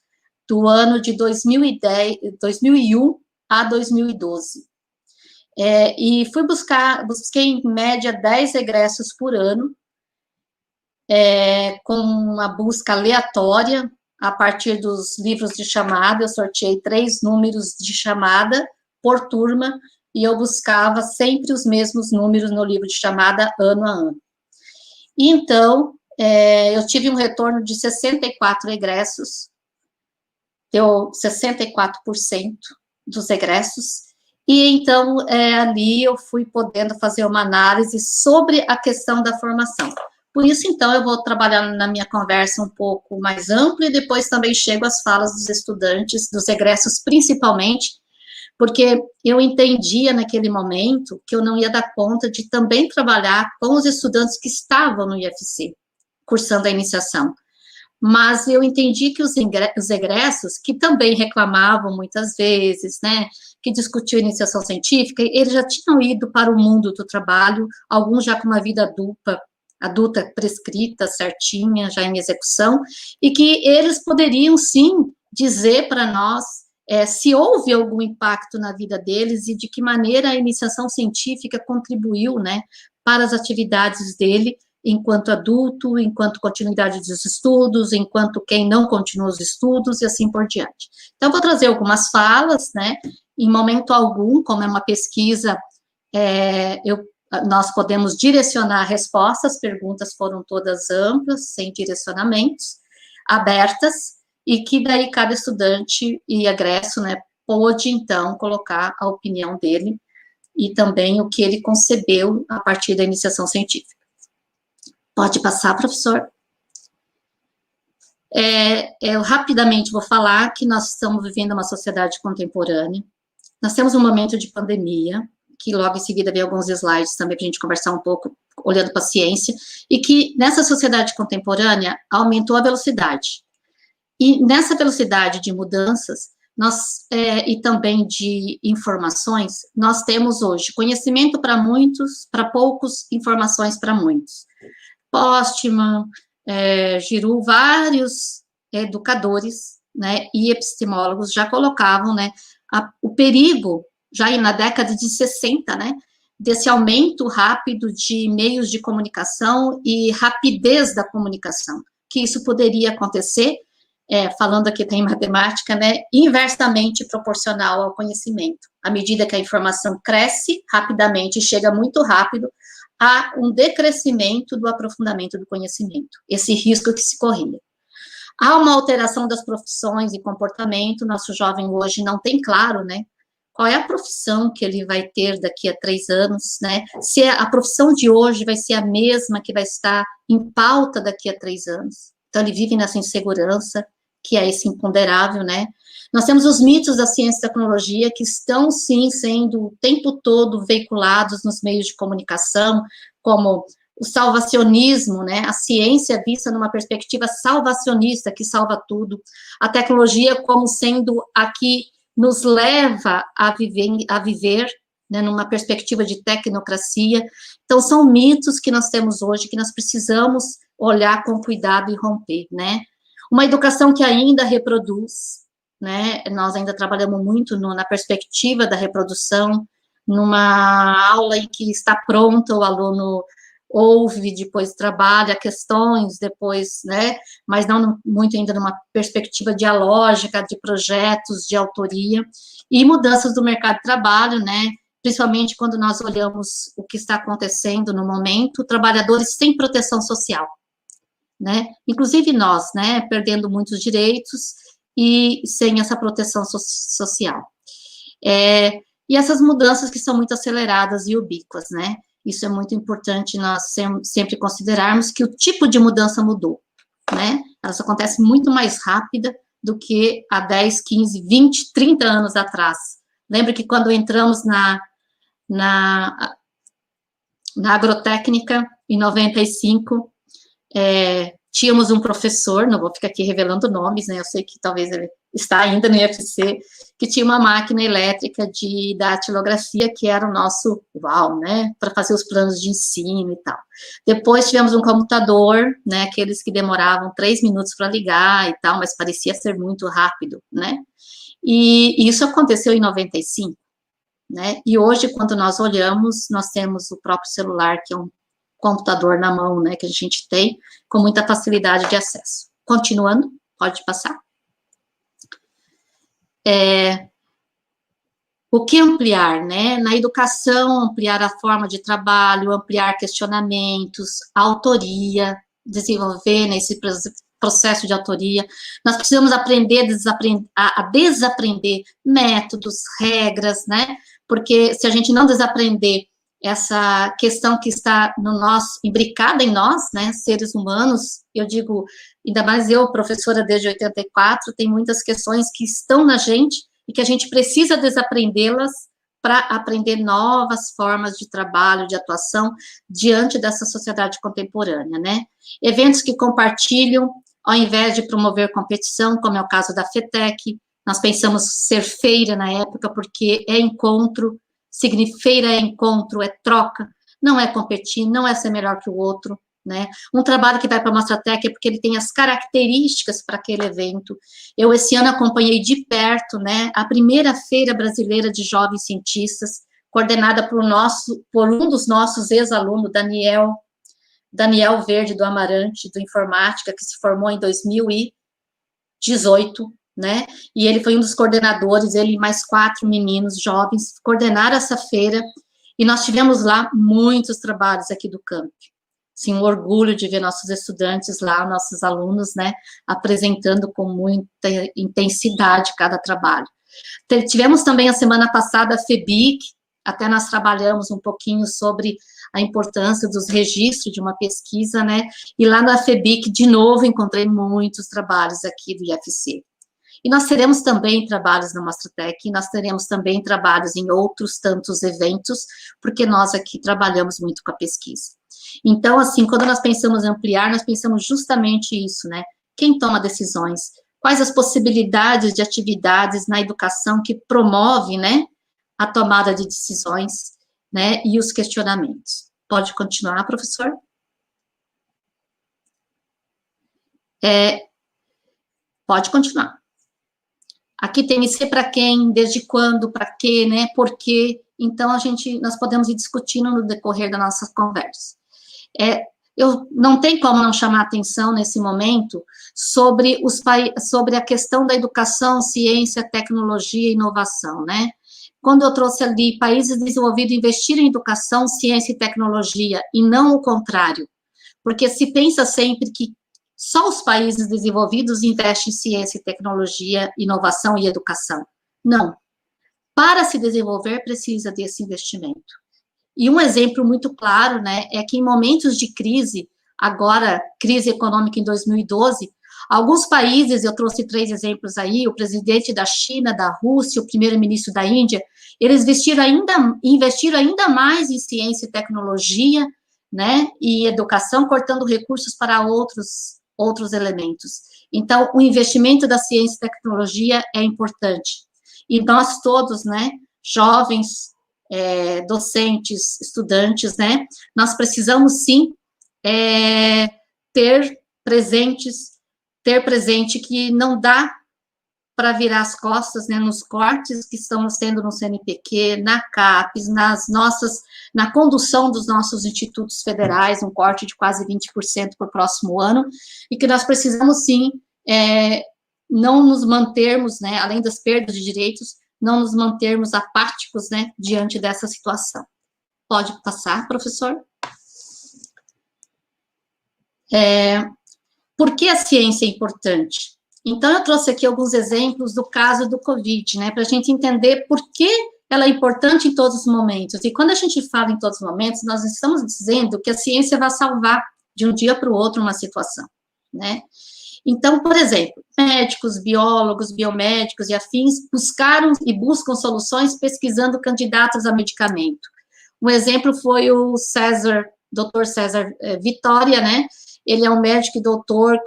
do ano de 2001 a 2012. E busquei em média 10 egressos por ano, com uma busca aleatória, a partir dos livros de chamada, eu sorteei 3 números de chamada por turma, e eu buscava sempre os mesmos números no livro de chamada, ano a ano. E então, eu tive um retorno de 64 egressos, deu 64% dos egressos, e então, ali eu fui podendo fazer uma análise sobre a questão da formação. Por isso, então, eu vou trabalhar na minha conversa um pouco mais ampla, e depois também chego às falas dos estudantes, dos egressos principalmente, porque eu entendia naquele momento que eu não ia dar conta de também trabalhar com os estudantes que estavam no IFC, cursando a iniciação. Mas eu entendi que os egressos, que também reclamavam muitas vezes, né, que discutiam iniciação científica, eles já tinham ido para o mundo do trabalho, alguns já com uma vida adulta prescrita, certinha, já em execução, e que eles poderiam, sim, dizer para nós se houve algum impacto na vida deles e de que maneira a iniciação científica contribuiu, né, para as atividades dele enquanto adulto, enquanto continuidade dos estudos, enquanto quem não continua os estudos e assim por diante. Então, vou trazer algumas falas, né, em momento algum, como é uma pesquisa, nós podemos direcionar respostas, perguntas foram todas amplas, sem direcionamentos, abertas, e que daí cada estudante e egresso, né, pôde, então, colocar a opinião dele e também o que ele concebeu a partir da iniciação científica. Pode passar, professor. Eu rapidamente vou falar que nós estamos vivendo uma sociedade contemporânea, nós temos um momento de pandemia, que logo em seguida vem alguns slides também para a gente conversar um pouco, olhando para a ciência, e que nessa sociedade contemporânea aumentou a velocidade. E nessa velocidade de mudanças, e também de informações, nós temos hoje conhecimento para muitos, para poucos, informações para muitos. Postman, Giroux, vários educadores, né, e epistemólogos já colocavam, né, o perigo, já na década de 60, né, desse aumento rápido de meios de comunicação e rapidez da comunicação, que isso poderia acontecer, falando aqui tem matemática, né, inversamente proporcional ao conhecimento. À medida que a informação cresce rapidamente, chega muito rápido, há um decrescimento do aprofundamento do conhecimento, esse risco que se corria. Há uma alteração das profissões e comportamento, nosso jovem hoje não tem claro, né, qual é a profissão que ele vai ter daqui a 3 anos, né, se a profissão de hoje vai ser a mesma que vai estar em pauta daqui a 3 anos. Então, ele vive nessa insegurança, que é esse imponderável, né. Nós temos os mitos da ciência e tecnologia que estão, sim, sendo o tempo todo veiculados nos meios de comunicação, como o salvacionismo, né, a ciência vista numa perspectiva salvacionista, que salva tudo, a tecnologia como sendo a que nos leva a viver, né, numa perspectiva de tecnocracia. Então, são mitos que nós temos hoje, que nós precisamos olhar com cuidado e romper, né. Uma educação que ainda reproduz, né, nós ainda trabalhamos muito na perspectiva da reprodução, numa aula em que está pronta, o aluno ouve, depois trabalha questões, depois, né, mas não muito ainda numa perspectiva dialógica, de projetos, de autoria, e mudanças do mercado de trabalho, né, principalmente quando nós olhamos o que está acontecendo no momento, trabalhadores sem proteção social, né, inclusive nós, né, perdendo muitos direitos, e sem essa proteção social. E essas mudanças que são muito aceleradas e ubíquas, né? Isso é muito importante nós sempre considerarmos que o tipo de mudança mudou, né? Ela acontece muito mais rápida do que há 10, 15, 20, 30 anos atrás. Lembra que quando entramos na agrotécnica, em 95, tínhamos um professor, não vou ficar aqui revelando nomes, né, eu sei que talvez ele está ainda no IFC, que tinha uma máquina elétrica de datilografia, que era o nosso uau, né, para fazer os planos de ensino e tal. Depois tivemos um computador, né, aqueles que demoravam 3 minutos para ligar e tal, mas parecia ser muito rápido, né, e isso aconteceu em 95, né, e hoje, quando nós olhamos, nós temos o próprio celular, que é um computador na mão, né, que a gente tem, com muita facilidade de acesso. Continuando, pode passar. O que ampliar, né? Na educação, ampliar a forma de trabalho, ampliar questionamentos, autoria, desenvolver nesse processo de autoria. Nós precisamos aprender a desaprender métodos, regras, né? Porque se a gente não desaprender essa questão que está no nosso, imbricada em nós, né, seres humanos, eu digo, ainda mais eu, professora desde 84, tem muitas questões que estão na gente e que a gente precisa desaprendê-las para aprender novas formas de trabalho, de atuação, diante dessa sociedade contemporânea, né. Eventos que compartilham, ao invés de promover competição, como é o caso da FETEC, nós pensamos ser feira na época, porque é encontro, feira é encontro, é troca, não é competir, não é ser melhor que o outro, né? Um trabalho que vai para a Mostratec é porque ele tem as características para aquele evento. Eu, esse ano, acompanhei de perto, né, a primeira Feira Brasileira de Jovens Cientistas, coordenada por um dos nossos ex-alunos, Daniel Verde, do Amarante, do Informática, que se formou em 2018, né, e ele foi um dos coordenadores, ele e mais 4 meninos jovens coordenaram essa feira, e nós tivemos lá muitos trabalhos aqui do camp. Sim, um orgulho de ver nossos estudantes lá, nossos alunos, né, apresentando com muita intensidade cada trabalho. Tivemos também a semana passada a FEBIC, até nós trabalhamos um pouquinho sobre a importância dos registros de uma pesquisa, né, e lá na FEBIC, de novo, encontrei muitos trabalhos aqui do IFC. E nós teremos também trabalhos na Mostratec, nós teremos também trabalhos em outros tantos eventos, porque nós aqui trabalhamos muito com a pesquisa. Então, assim, quando nós pensamos em ampliar, nós pensamos justamente isso, né? Quem toma decisões? Quais as possibilidades de atividades na educação que promove, né, a tomada de decisões, né, e os questionamentos. Pode continuar, professor? Pode continuar. Aqui tem ser para quem, desde quando, para quê, né, por quê. Então, nós podemos ir discutindo no decorrer da nossa conversa. Eu não tem como não chamar atenção nesse momento sobre a questão da educação, ciência, tecnologia e inovação, né? Quando eu trouxe ali países desenvolvidos investir em educação, ciência e tecnologia, e não o contrário, porque se pensa sempre que só os países desenvolvidos investem em ciência e tecnologia, inovação e educação. Não. Para se desenvolver, precisa desse investimento. E um exemplo muito claro, né, é que em momentos de crise, agora, crise econômica em 2012, alguns países, eu trouxe 3 exemplos aí, o presidente da China, da Rússia, o primeiro-ministro da Índia, eles investiram ainda mais em ciência e tecnologia, né, e educação, cortando recursos para outros elementos. Então, o investimento da ciência e tecnologia é importante. E nós todos, né, jovens, docentes, estudantes, né, nós precisamos, sim, ter presente que não dá para virar as costas, né, nos cortes que estamos tendo no CNPq, na CAPES, na condução dos nossos institutos federais, um corte de quase 20% para o próximo ano, e que nós precisamos, sim, não nos mantermos, né, além das perdas de direitos, não nos mantermos apáticos, né, diante dessa situação. Pode passar, professor? Por que a ciência é importante? Então, eu trouxe aqui alguns exemplos do caso do Covid, né, para a gente entender por que ela é importante em todos os momentos. E quando a gente fala em todos os momentos, nós estamos dizendo que a ciência vai salvar de um dia para o outro uma situação, né? Então, por exemplo, médicos, biólogos, biomédicos e afins buscaram e buscam soluções pesquisando candidatos a medicamento. Um exemplo foi o Dr. César Vitória, né? Ele é um médico e doutor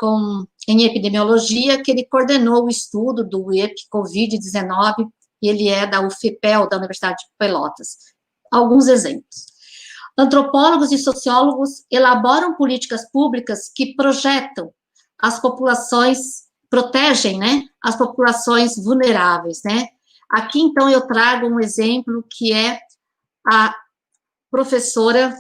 em epidemiologia, que ele coordenou o estudo do Covid-19, e ele é da UFPEL, da Universidade de Pelotas. Alguns exemplos. Antropólogos e sociólogos elaboram políticas públicas que projetam as populações, protegem, né, as populações vulneráveis, né. Aqui, então, eu trago um exemplo que é a professora,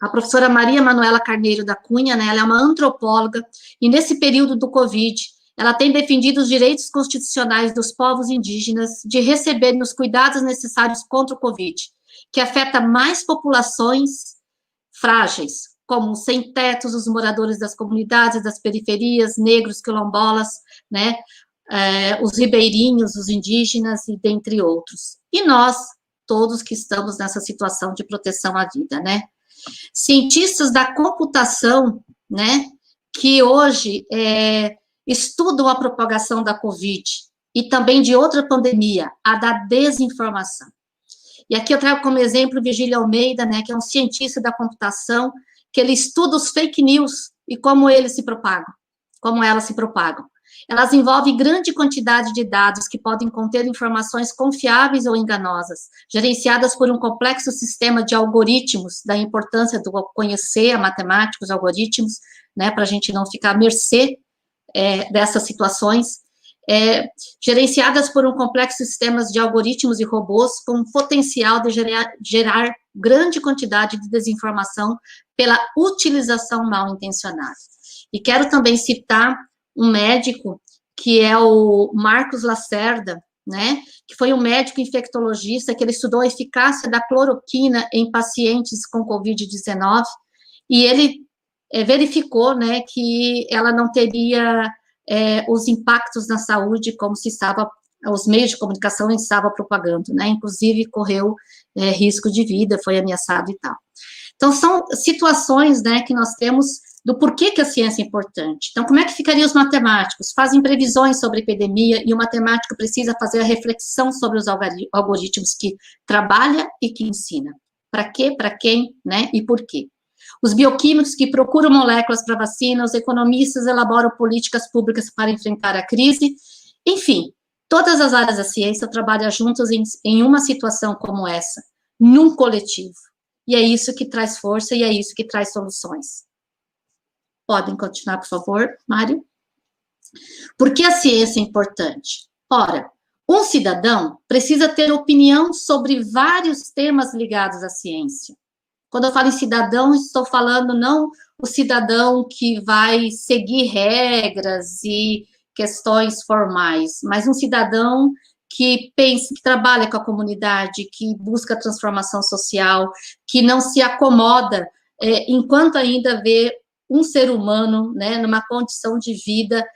a professora Maria Manuela Carneiro da Cunha, né, ela é uma antropóloga, e nesse período do Covid, ela tem defendido os direitos constitucionais dos povos indígenas de receberem os cuidados necessários contra o Covid, que afeta mais populações frágeis, como os sem-tetos, os moradores das comunidades, das periferias, negros, quilombolas, né, os ribeirinhos, os indígenas, e dentre outros. E nós, todos que estamos nessa situação de proteção à vida, né. Cientistas da computação, né, que hoje estudam a propagação da Covid e também de outra pandemia, a da desinformação. E aqui eu trago como exemplo Virgílio Almeida, né, que é um cientista da computação, que ele estuda os fake news e como eles se propagam, como elas se propagam. Elas envolvem grande quantidade de dados que podem conter informações confiáveis ou enganosas, gerenciadas por um complexo sistema de algoritmos, da importância do conhecer a matemática, os algoritmos, né, para a gente não ficar à mercê dessas situações, gerenciadas por um complexo sistema de algoritmos e robôs com potencial de gerar grande quantidade de desinformação pela utilização mal intencionada. E quero também citar um médico, que é o Marcos Lacerda, né, que foi um médico infectologista, que ele estudou a eficácia da cloroquina em pacientes com Covid-19, e ele verificou, né, que ela não teria os impactos na saúde como se estava, os meios de comunicação estavam propagando, né, inclusive correu risco de vida, foi ameaçado e tal. Então, são situações, né, que nós temos do porquê que a ciência é importante. Então, como é que ficariam os matemáticos? Fazem previsões sobre epidemia e o matemático precisa fazer a reflexão sobre os algoritmos que trabalha e que ensina. Para quê, para quem, né, e por quê? Os bioquímicos que procuram moléculas para vacina, os economistas elaboram políticas públicas para enfrentar a crise, enfim, todas as áreas da ciência trabalham juntas em uma situação como essa, num coletivo. E é isso que traz força e é isso que traz soluções. Podem continuar, por favor, Mário? Por que a ciência é importante? Ora, um cidadão precisa ter opinião sobre vários temas ligados à ciência. Quando eu falo em cidadão, estou falando não o cidadão que vai seguir regras e questões formais, mas um cidadão que pensa, que trabalha com a comunidade, que busca transformação social, que não se acomoda enquanto ainda vê um ser humano, né, numa condição de vida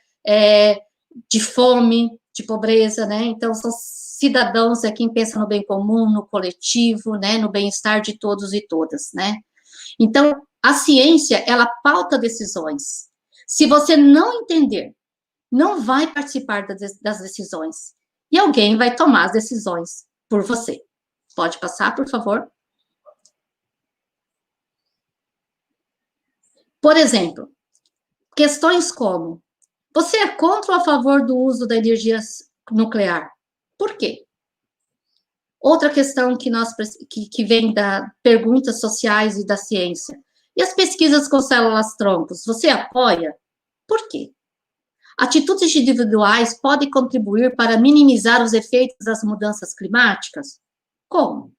de fome, de pobreza, né, então são cidadãos quem pensa no bem comum, no coletivo, né, no bem-estar de todos e todas, né. Então, a ciência, ela pauta decisões. Se você não entender, não vai participar das decisões, e alguém vai tomar as decisões por você. Pode passar, por favor? Por exemplo, questões como, você é contra ou a favor do uso da energia nuclear? Por quê? Outra questão que vem da perguntas sociais e da ciência. E as pesquisas com células-troncos, você apoia? Por quê? Atitudes individuais podem contribuir para minimizar os efeitos das mudanças climáticas? Como?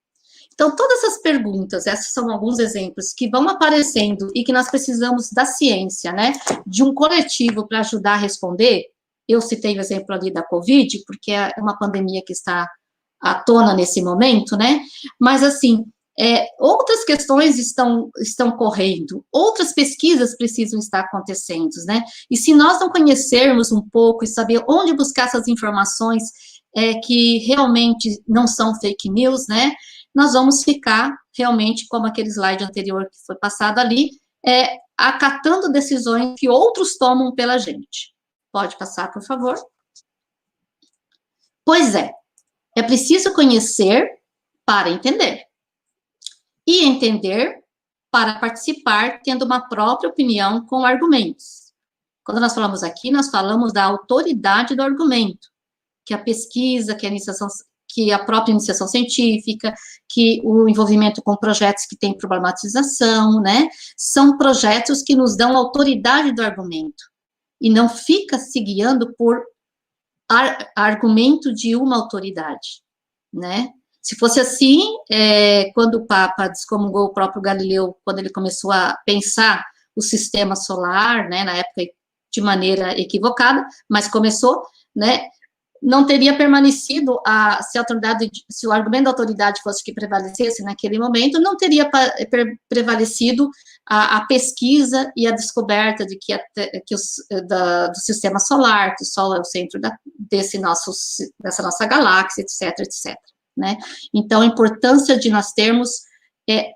Então, todas essas perguntas, esses são alguns exemplos que vão aparecendo e que nós precisamos da ciência, né, de um coletivo para ajudar a responder. Eu citei o exemplo ali da Covid, porque é uma pandemia que está à tona nesse momento, né, mas, assim, outras questões estão correndo, outras pesquisas precisam estar acontecendo, né, e se nós não conhecermos um pouco e saber onde buscar essas informações que realmente não são fake news, né, nós vamos ficar realmente, como aquele slide anterior que foi passado ali, acatando decisões que outros tomam pela gente. Pode passar, por favor? Pois é preciso conhecer para entender. E entender para participar, tendo uma própria opinião com argumentos. Quando nós falamos aqui, nós falamos da autoridade do argumento, que a pesquisa, que a própria iniciação científica, que o envolvimento com projetos que têm problematização, né, são projetos que nos dão autoridade do argumento, e não fica se guiando por argumento de uma autoridade, né. Se fosse assim, quando o Papa descomungou o próprio Galileu, quando ele começou a pensar o sistema solar, né, na época de maneira equivocada, mas começou, né, não teria permanecido, se o argumento da autoridade fosse que prevalecesse naquele momento, não teria prevalecido a pesquisa e a descoberta de do sistema solar, que o Sol é o centro dessa nossa galáxia, etc, etc. Né? Então, a importância de nós termos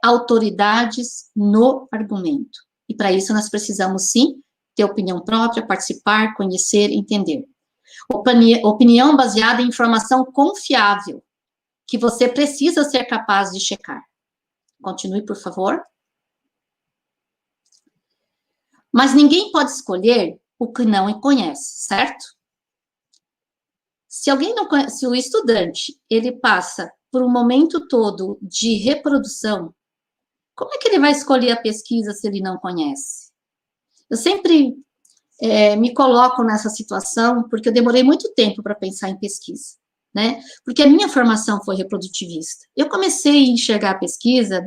autoridades no argumento. E para isso nós precisamos, sim, ter opinião própria, participar, conhecer, entender. Opinião baseada em informação confiável, que você precisa ser capaz de checar. Continue, por favor. Mas ninguém pode escolher o que não conhece, certo? Se alguém não conhece, se o estudante, ele passa por um momento todo de reprodução, como é que ele vai escolher a pesquisa se ele não conhece? Eu sempre me coloco nessa situação, porque eu demorei muito tempo para pensar em pesquisa, né? Porque a minha formação foi reprodutivista. Eu comecei a enxergar a pesquisa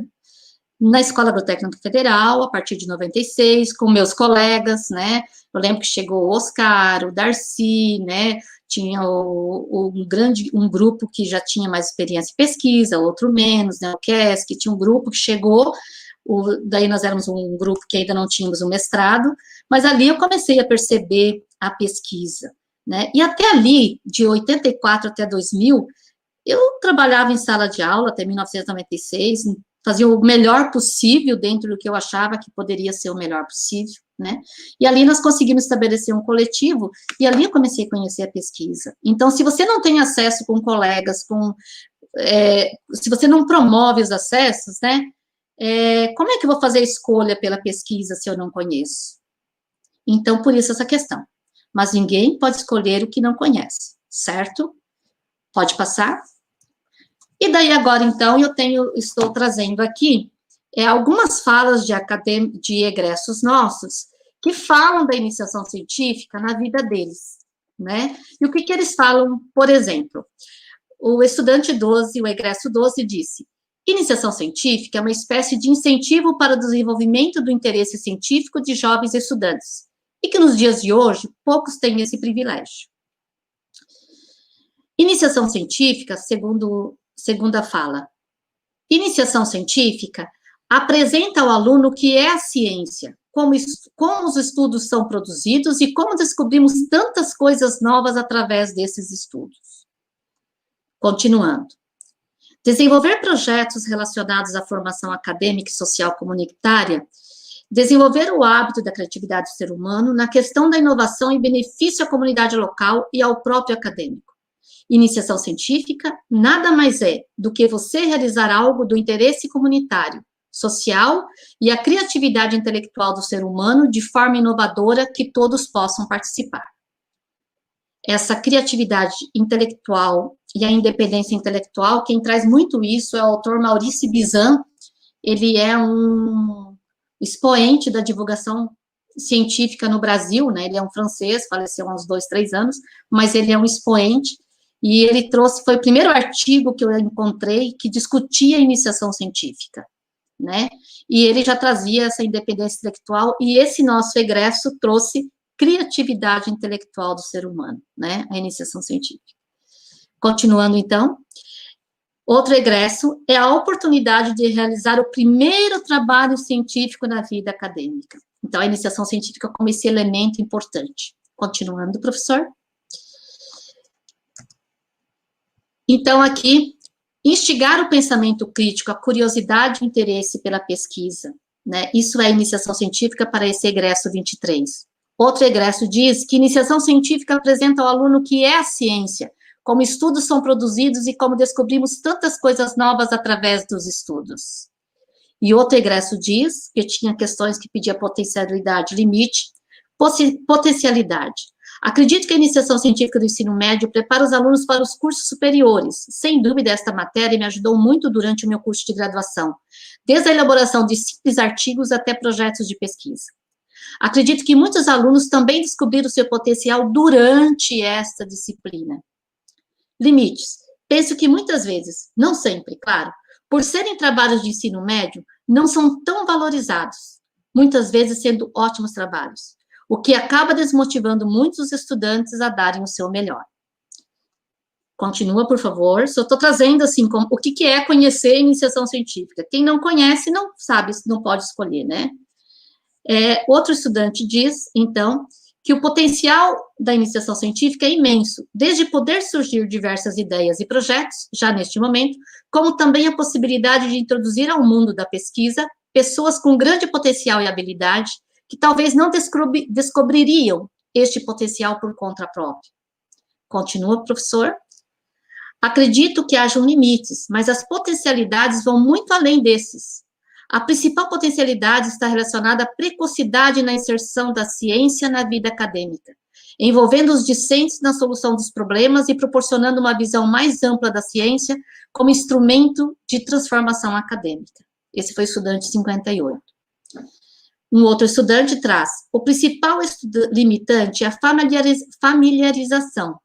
na Escola Agrotécnica Federal, a partir de 96, com meus colegas, né? Eu lembro que chegou o Oscar, o Darcy, né? Tinha um grupo que já tinha mais experiência em pesquisa, outro menos, né? O KESC, tinha um grupo que chegou, daí nós éramos um grupo que ainda não tínhamos um mestrado, mas ali eu comecei a perceber a pesquisa, né? E até ali, de 84 até 2000, eu trabalhava em sala de aula até 1996, fazia o melhor possível dentro do que eu achava que poderia ser o melhor possível, né? E ali nós conseguimos estabelecer um coletivo, e ali eu comecei a conhecer a pesquisa. Então, se você não tem acesso com colegas, se você não promove os acessos, né? Como é que eu vou fazer a escolha pela pesquisa se eu não conheço? Então, por isso essa questão. Mas ninguém pode escolher o que não conhece, certo? Pode passar? E daí agora, então, estou trazendo aqui algumas falas de egressos nossos que falam da iniciação científica na vida deles, né? E o que eles falam, por exemplo, o estudante 12, o egresso 12, disse: iniciação científica é uma espécie de incentivo para o desenvolvimento do interesse científico de jovens estudantes, e que nos dias de hoje, poucos têm esse privilégio. Iniciação científica, segunda fala, iniciação científica apresenta ao aluno o que é a ciência, como os estudos são produzidos e como descobrimos tantas coisas novas através desses estudos. Continuando. Desenvolver projetos relacionados à formação acadêmica e social comunitária, desenvolver o hábito da criatividade do ser humano na questão da inovação em benefício à comunidade local e ao próprio acadêmico. Iniciação científica nada mais é do que você realizar algo do interesse comunitário, social e a criatividade intelectual do ser humano de forma inovadora que todos possam participar. Essa criatividade intelectual e a independência intelectual, quem traz muito isso é o autor Maurice Bizan. Ele é um expoente da divulgação científica no Brasil, né? Ele é um francês, faleceu há uns 2, 3 anos, mas ele é um expoente. E ele foi o primeiro artigo que eu encontrei que discutia a iniciação científica, né? E ele já trazia essa independência intelectual, e esse nosso egresso trouxe criatividade intelectual do ser humano, né? A iniciação científica. Continuando, então, outro egresso é a oportunidade de realizar o primeiro trabalho científico na vida acadêmica. Então, a iniciação científica como esse elemento importante. Continuando, professor. Então, aqui, instigar o pensamento crítico, a curiosidade e o interesse pela pesquisa, né? Isso é iniciação científica para esse egresso 23. Outro egresso diz que iniciação científica apresenta ao aluno o que é a ciência, como estudos são produzidos e como descobrimos tantas coisas novas através dos estudos. E outro egresso diz que tinha questões que pedia potencialidade, limite, potencialidade. Acredito que a iniciação científica do ensino médio prepara os alunos para os cursos superiores. Sem dúvida, esta matéria me ajudou muito durante o meu curso de graduação, desde a elaboração de simples artigos até projetos de pesquisa. Acredito que muitos alunos também descobriram seu potencial durante esta disciplina. Limites. Penso que muitas vezes, não sempre, claro, por serem trabalhos de ensino médio, não são tão valorizados, muitas vezes sendo ótimos trabalhos, o que acaba desmotivando muitos estudantes a darem o seu melhor. Continua, por favor. Só estou trazendo, assim, o que é conhecer a iniciação científica. Quem não conhece, não sabe, não pode escolher, né? Outro estudante diz, então, que o potencial da iniciação científica é imenso, desde poder surgir diversas ideias e projetos, já neste momento, como também a possibilidade de introduzir ao mundo da pesquisa pessoas com grande potencial e habilidade, que talvez não descobririam este potencial por conta própria. Continua, professor. Acredito que hajam limites, mas as potencialidades vão muito além desses. A principal potencialidade está relacionada à precocidade na inserção da ciência na vida acadêmica, envolvendo os discentes na solução dos problemas e proporcionando uma visão mais ampla da ciência como instrumento de transformação acadêmica. Esse foi o estudante 58. Um outro estudante traz: o principal limitante é a familiarização,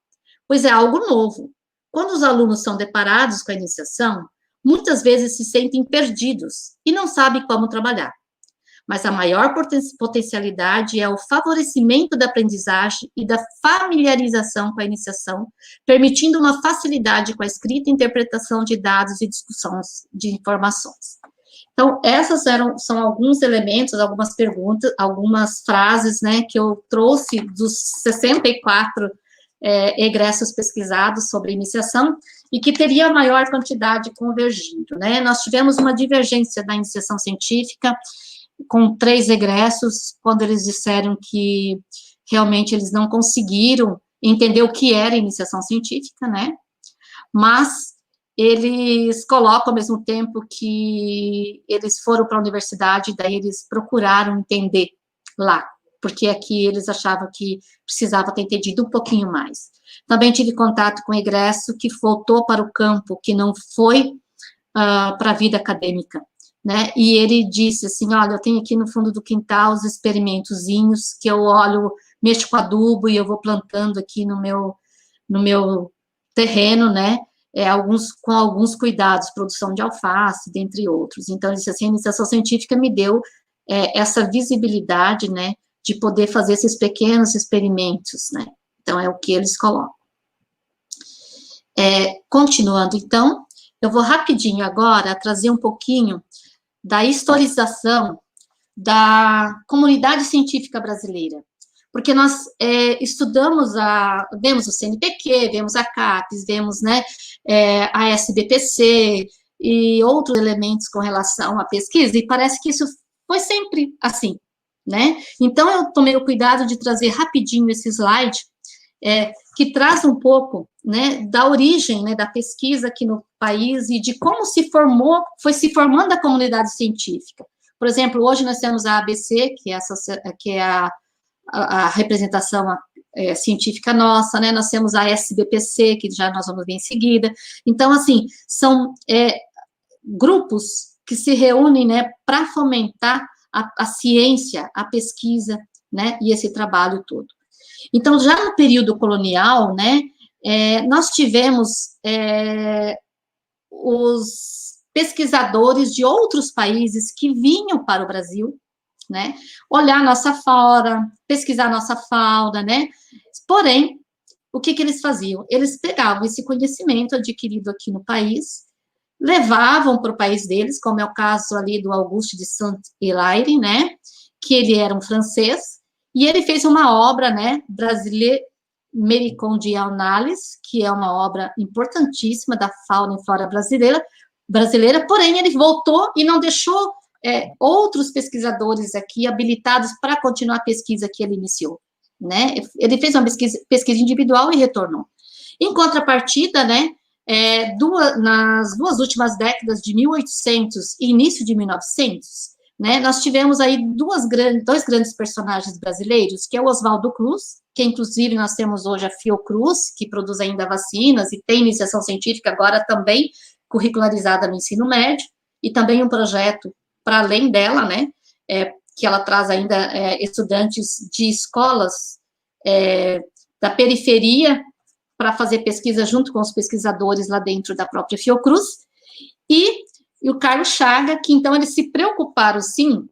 pois é algo novo. Quando os alunos são deparados com a iniciação, muitas vezes se sentem perdidos e não sabem como trabalhar. Mas a maior potencialidade é o favorecimento da aprendizagem e da familiarização com a iniciação, permitindo uma facilidade com a escrita, interpretação de dados e discussão de informações. Então, são alguns elementos, algumas perguntas, algumas frases, né, que eu trouxe dos 64 egressos pesquisados sobre iniciação, e que teria a maior quantidade convergindo, né? Nós tivemos uma divergência da iniciação científica, com 3 egressos, quando eles disseram que realmente eles não conseguiram entender o que era iniciação científica, né? Mas eles colocam ao mesmo tempo que eles foram para a universidade, daí eles procuraram entender lá, porque aqui eles achavam que precisava ter entendido um pouquinho mais. Também tive contato com o egresso que voltou para o campo, que não foi para a vida acadêmica, né? E ele disse assim: olha, eu tenho aqui no fundo do quintal os experimentozinhos que eu olho, mexo com adubo e eu vou plantando aqui no meu terreno, né? Com alguns cuidados, produção de alface, dentre outros. Então, ele disse assim: a iniciação científica me deu essa visibilidade, né, de poder fazer esses pequenos experimentos, né? Então, é o que eles colocam. Continuando, então, eu vou rapidinho agora trazer um pouquinho da historização da comunidade científica brasileira, porque nós vemos o CNPq, vemos a CAPES, vemos, né, a SBPC e outros elementos com relação à pesquisa, e parece que isso foi sempre assim, né? Então, eu tomei o cuidado de trazer rapidinho esse slide, que traz um pouco, né, da origem, né, da pesquisa aqui no país e de como foi se formando a comunidade científica. Por exemplo, hoje nós temos a ABC, que é a representação científica nossa, né, nós temos a SBPC, que já nós vamos ver em seguida. Então, assim, são grupos que se reúnem, né, para fomentar a ciência, a pesquisa, né, e esse trabalho todo. Então, já no período colonial, né, nós tivemos os pesquisadores de outros países que vinham para o Brasil, né, olhar nossa flora, pesquisar nossa fauna, né, porém, o que eles faziam? Eles pegavam esse conhecimento adquirido aqui no país, levavam para o país deles, como é o caso ali do Auguste de Saint-Hilaire, né, que ele era um francês, e ele fez uma obra, né, Brasileiro Méridionales, que é uma obra importantíssima da fauna e flora brasileira, porém ele voltou e não deixou outros pesquisadores aqui habilitados para continuar a pesquisa que ele iniciou, né? Ele fez uma pesquisa individual e retornou. Em contrapartida, né, nas 2 últimas décadas de 1800 e início de 1900, né, nós tivemos aí dois grandes personagens brasileiros, que é o Oswaldo Cruz, que inclusive nós temos hoje a Fiocruz, que produz ainda vacinas e tem iniciação científica agora também curricularizada no ensino médio, e também um projeto para além dela, né, que ela traz ainda estudantes de escolas da periferia para fazer pesquisa junto com os pesquisadores lá dentro da própria Fiocruz, e o Carlos Chaga, que então eles se preocuparam, sim,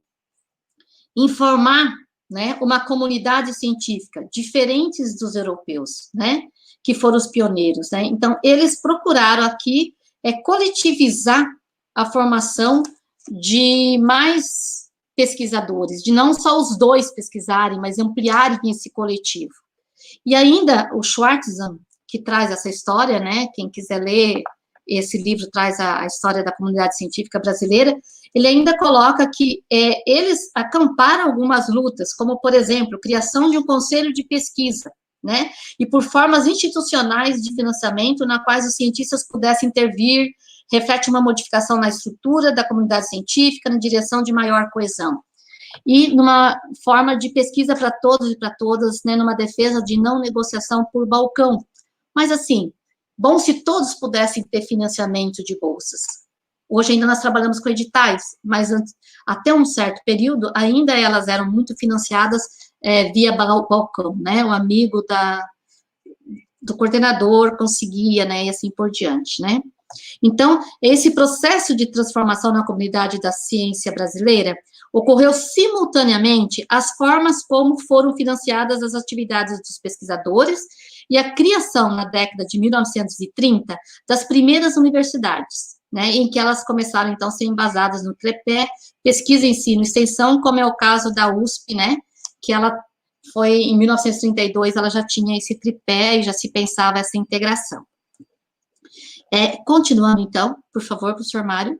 em formar, né, uma comunidade científica diferentes dos europeus, né, que foram os pioneiros, né. Então, eles procuraram aqui coletivizar a formação de mais pesquisadores, de não só os 2 pesquisarem, mas ampliarem esse coletivo. E ainda o Schwartzman, que traz essa história, né, quem quiser ler, esse livro traz a história da comunidade científica brasileira, ele ainda coloca que eles acamparam algumas lutas, como, por exemplo, criação de um conselho de pesquisa, né, e por formas institucionais de financiamento, na quais os cientistas pudessem intervir, reflete uma modificação na estrutura da comunidade científica, na direção de maior coesão. E numa forma de pesquisa para todos e para todas, né, numa defesa de não negociação por balcão. Mas, assim, bom se todos pudessem ter financiamento de bolsas. Hoje ainda nós trabalhamos com editais, mas até um certo período, ainda elas eram muito financiadas via balcão, né, o amigo do coordenador conseguia, né, e assim por diante, né. Então, esse processo de transformação na comunidade da ciência brasileira ocorreu simultaneamente às formas como foram financiadas as atividades dos pesquisadores e a criação, na década de 1930, das primeiras universidades, né, em que elas começaram, então, a ser embasadas no tripé pesquisa, ensino e extensão, como é o caso da USP, né, que ela foi, em 1932, ela já tinha esse tripé e já se pensava essa integração. Continuando, então, por favor, professor Mário.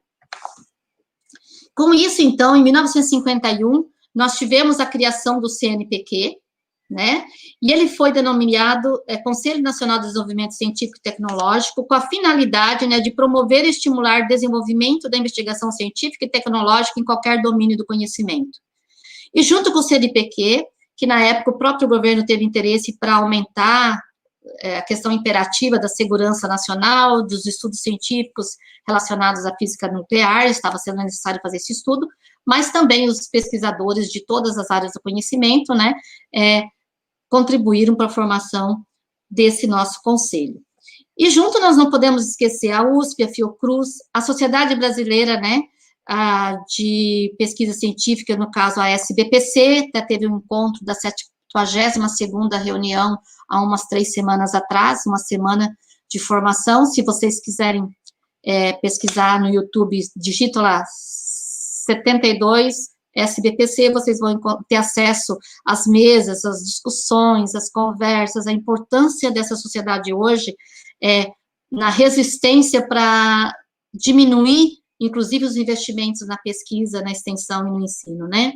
Com isso, então, em 1951, nós tivemos a criação do CNPq, né, e ele foi denominado Conselho Nacional de Desenvolvimento Científico e Tecnológico, com a finalidade, né, de promover e estimular o desenvolvimento da investigação científica e tecnológica em qualquer domínio do conhecimento. E junto com o CNPq, que na época o próprio governo teve interesse para aumentar a questão imperativa da segurança nacional, dos estudos científicos relacionados à física nuclear, estava sendo necessário fazer esse estudo, mas também os pesquisadores de todas as áreas do conhecimento, né, contribuíram para a formação desse nosso conselho. E junto nós não podemos esquecer a USP, a Fiocruz, a Sociedade Brasileira, né, de Pesquisa Científica, no caso a SBPC, até teve um encontro da 72ª reunião há umas 3 semanas atrás, uma semana de formação. Se vocês quiserem pesquisar no YouTube, digita lá 72 SBPC, vocês vão ter acesso às mesas, às discussões, às conversas, a importância dessa sociedade hoje na resistência para diminuir, inclusive, os investimentos na pesquisa, na extensão e no ensino, né?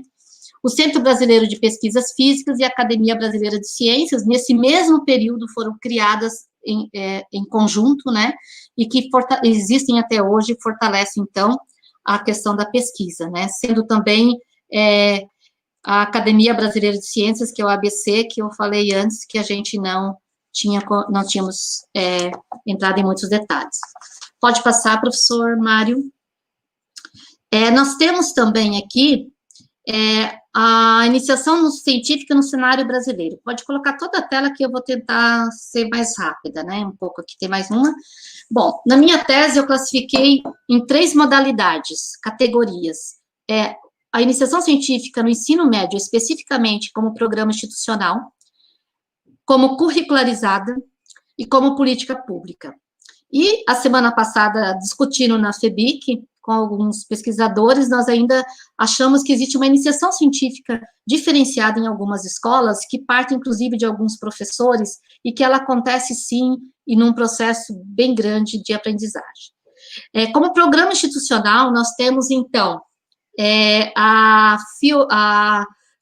O Centro Brasileiro de Pesquisas Físicas e a Academia Brasileira de Ciências, nesse mesmo período, foram criadas em conjunto, né, e que existem até hoje e fortalecem, então, a questão da pesquisa, né, sendo também a Academia Brasileira de Ciências, que é o ABC, que eu falei antes, que a gente não tínhamos entrado em muitos detalhes. Pode passar, professor Mário. Nós temos também aqui a iniciação científica no cenário brasileiro. Pode colocar toda a tela que eu vou tentar ser mais rápida, né? Um pouco aqui, tem mais uma. Bom, na minha tese eu classifiquei em 3 modalidades, categorias. A iniciação científica no ensino médio, especificamente como programa institucional, como curricularizada e como política pública. E a semana passada, discutindo na FEBIC, com alguns pesquisadores, nós ainda achamos que existe uma iniciação científica diferenciada em algumas escolas, que parte, inclusive, de alguns professores, e que ela acontece, sim, e num processo bem grande de aprendizagem. Como programa institucional, nós temos, então, a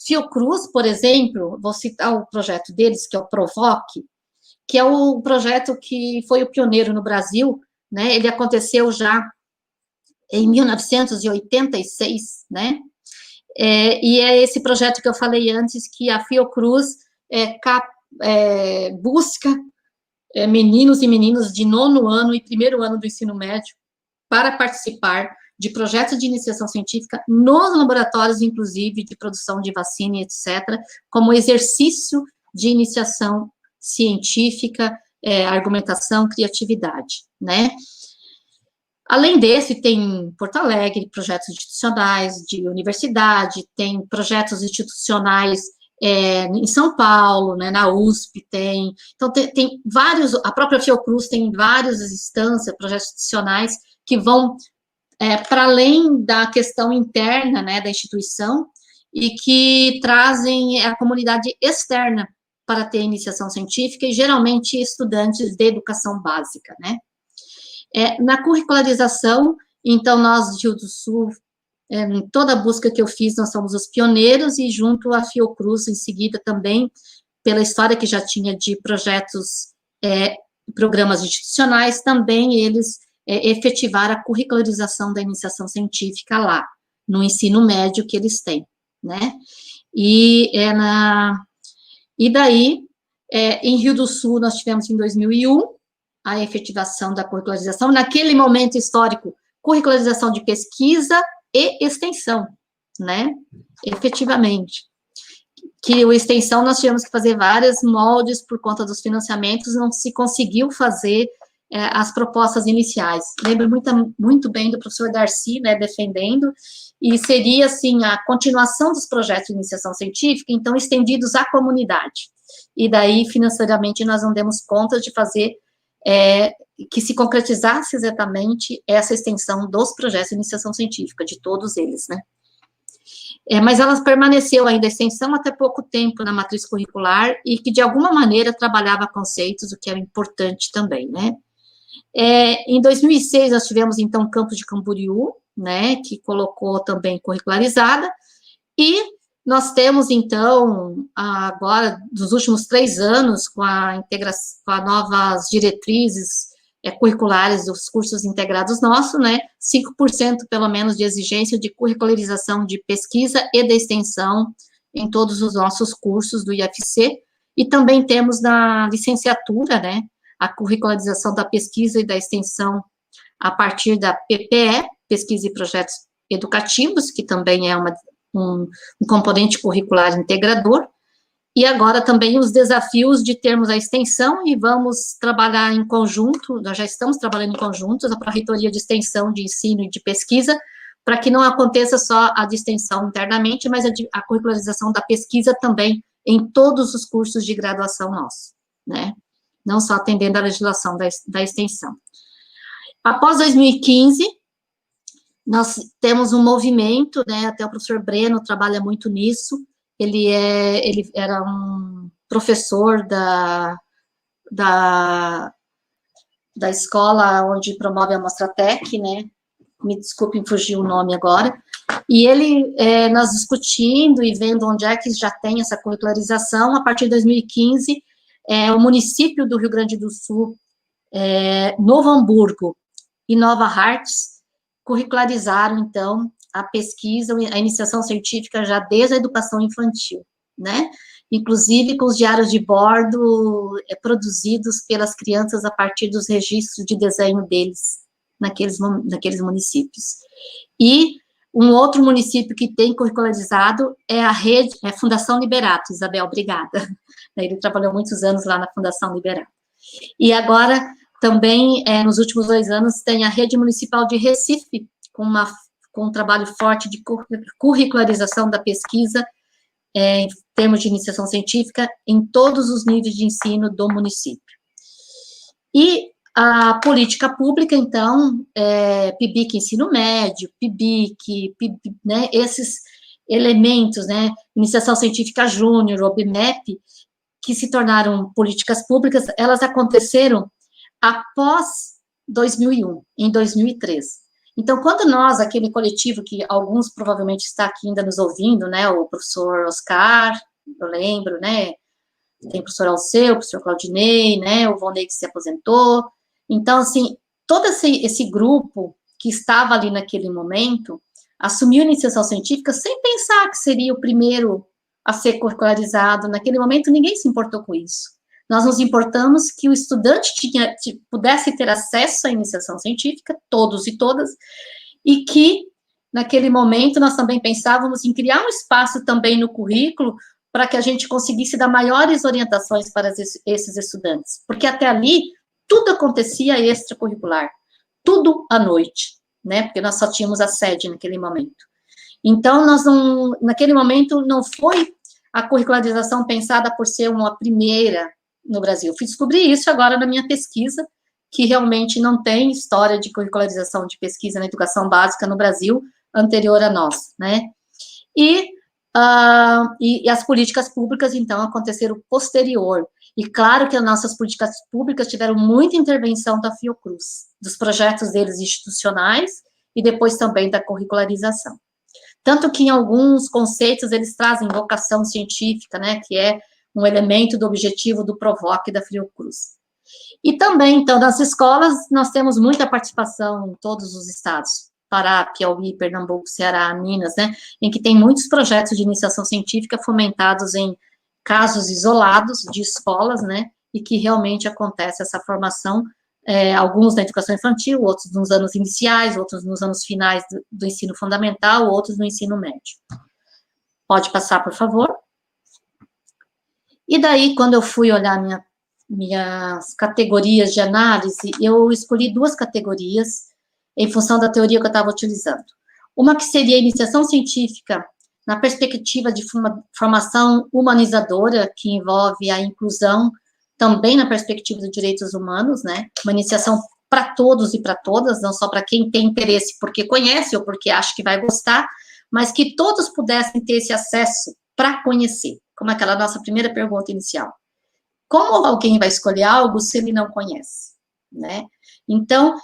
Fiocruz, por exemplo, vou citar o projeto deles, que é o PROVOC, que é o projeto que foi o pioneiro no Brasil, né, ele aconteceu já em 1986, né, e é esse projeto que eu falei antes, que a Fiocruz busca meninos e meninas de 9º ano e 1º ano do ensino médio para participar de projetos de iniciação científica nos laboratórios, inclusive, de produção de vacina, etc., como exercício de iniciação científica, argumentação, criatividade, né. Além desse, tem em Porto Alegre projetos institucionais de universidade, tem projetos institucionais em São Paulo, né, na USP tem, então tem vários, a própria Fiocruz tem várias instâncias, projetos institucionais que vão para além da questão interna, né, da instituição, e que trazem a comunidade externa para ter iniciação científica, e geralmente estudantes de educação básica, né. Na curricularização, então, nós, de Rio do Sul, em toda a busca que eu fiz, nós somos os pioneiros, e junto à Fiocruz, em seguida, também, pela história que já tinha de projetos, programas institucionais, também eles efetivar a curricularização da iniciação científica lá, no ensino médio que eles têm, né? E daí, em Rio do Sul, nós tivemos em 2001 a efetivação da curricularização, naquele momento histórico, curricularização de pesquisa e extensão, né? Efetivamente. Que o extensão nós tivemos que fazer vários moldes por conta dos financiamentos, não se conseguiu fazer as propostas iniciais. Lembro muito bem do professor Darcy, né, defendendo, e seria, assim, a continuação dos projetos de iniciação científica, então, estendidos à comunidade. E daí, financeiramente, nós não demos conta de fazer que se concretizasse exatamente essa extensão dos projetos de iniciação científica, de todos eles, né. Mas ela permaneceu ainda a extensão até pouco tempo na matriz curricular e que, de alguma maneira, trabalhava conceitos, o que era importante também, né. Em 2006, nós tivemos, então, o campus de Camboriú, né, que colocou também curricularizada, e nós temos, então, agora, dos últimos 3 anos, com a integração, com as novas diretrizes curriculares dos cursos integrados nossos, né, 5% pelo menos de exigência de curricularização de pesquisa e de extensão em todos os nossos cursos do IFC, e também temos na licenciatura, né, a curricularização da pesquisa e da extensão a partir da PPE, Pesquisa e Projetos Educativos, que também é um componente curricular integrador, e agora também os desafios de termos a extensão, e vamos trabalhar em conjunto, nós já estamos trabalhando em conjunto, a Pró-Reitoria de Extensão, de Ensino e de Pesquisa, para que não aconteça só a de extensão internamente, mas a curricularização da pesquisa também em todos os cursos de graduação nossos, né? Não só atendendo a legislação da extensão. Após 2015, nós temos um movimento, né, até o professor Breno trabalha muito nisso, ele era um professor da escola onde promove a Mostratec, né, me desculpem, fugiu o nome agora, e nós discutindo e vendo onde é que já tem essa curricularização, a partir de 2015, o município do Rio Grande do Sul, Novo Hamburgo e Nova Hartz, curricularizaram, então, a pesquisa, a iniciação científica já desde a educação infantil, né? Inclusive com os diários de bordo produzidos pelas crianças a partir dos registros de desenho deles, naqueles municípios. E um outro município que tem curricularizado é a Fundação Liberato. Isabel, obrigada. Ele trabalhou muitos anos lá na Fundação Liberato. E agora, também, nos últimos 2 anos, tem a Rede Municipal de Recife, com um trabalho forte de curricularização da pesquisa, em termos de iniciação científica, em todos os níveis de ensino do município. E a política pública, então, PIBIC Ensino Médio, PIBIC, né, esses elementos, né, Iniciação Científica Júnior, OBMEP, que se tornaram políticas públicas, elas aconteceram após 2001, em 2003. Então, quando nós, aquele coletivo, que alguns provavelmente está aqui ainda nos ouvindo, né, o professor Oscar, eu lembro, né, tem o professor Alceu, o professor Claudinei, né, o Vonei que se aposentou. Então, assim, todo esse grupo que estava ali naquele momento, assumiu a iniciação científica sem pensar que seria o primeiro a ser curricularizado. Naquele momento, ninguém se importou com isso. Nós nos importamos que o estudante pudesse ter acesso à iniciação científica, todos e todas, e que, naquele momento, nós também pensávamos em criar um espaço também no currículo para que a gente conseguisse dar maiores orientações para esses estudantes, porque até ali, tudo acontecia extracurricular, tudo à noite, né, porque nós só tínhamos a sede naquele momento. Então, naquele momento, não foi a curricularização pensada por ser uma primeira no Brasil. Fui descobrir isso agora na minha pesquisa, que realmente não tem história de curricularização de pesquisa na educação básica no Brasil anterior a nós, né? E as políticas públicas, então, aconteceram posterior. E claro que as nossas políticas públicas tiveram muita intervenção da Fiocruz, dos projetos deles institucionais e depois também da curricularização. Tanto que em alguns conceitos eles trazem vocação científica, né, que é um elemento do objetivo do PROVOC da Fiocruz. E também, então, nas escolas, nós temos muita participação em todos os estados, Pará, Piauí, Pernambuco, Ceará, Minas, né, em que tem muitos projetos de iniciação científica fomentados em casos isolados de escolas, né, e que realmente acontece essa formação, alguns na educação infantil, outros nos anos iniciais, outros nos anos finais do ensino fundamental, outros no ensino médio. Pode passar, por favor. E daí, quando eu fui olhar minhas categorias de análise, eu escolhi 2 categorias em função da teoria que eu estava utilizando. Uma que seria a iniciação científica na perspectiva de formação humanizadora, que envolve a inclusão também na perspectiva dos direitos humanos, né? Uma iniciação para todos e para todas, não só para quem tem interesse porque conhece ou porque acha que vai gostar, mas que todos pudessem ter esse acesso para conhecer, como aquela nossa primeira pergunta inicial. Como alguém vai escolher algo se ele não conhece, né? Então,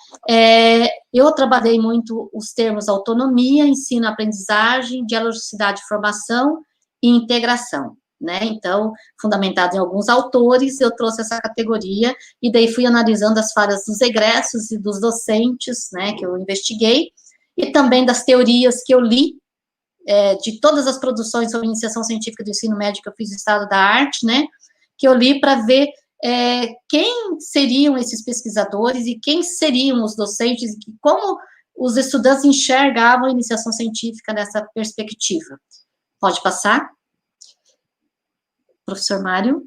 eu trabalhei muito os termos autonomia, ensino-aprendizagem, dialogicidade de formação e integração, né? Então, fundamentado em alguns autores, eu trouxe essa categoria, e daí fui analisando as falhas dos egressos e dos docentes, né, que eu investiguei, e também das teorias que eu li, de todas as produções sobre iniciação científica do ensino médio que eu fiz no Estado da Arte, né, que eu li para ver quem seriam esses pesquisadores e quem seriam os docentes e como os estudantes enxergavam a iniciação científica nessa perspectiva. Pode passar? Professor Mário.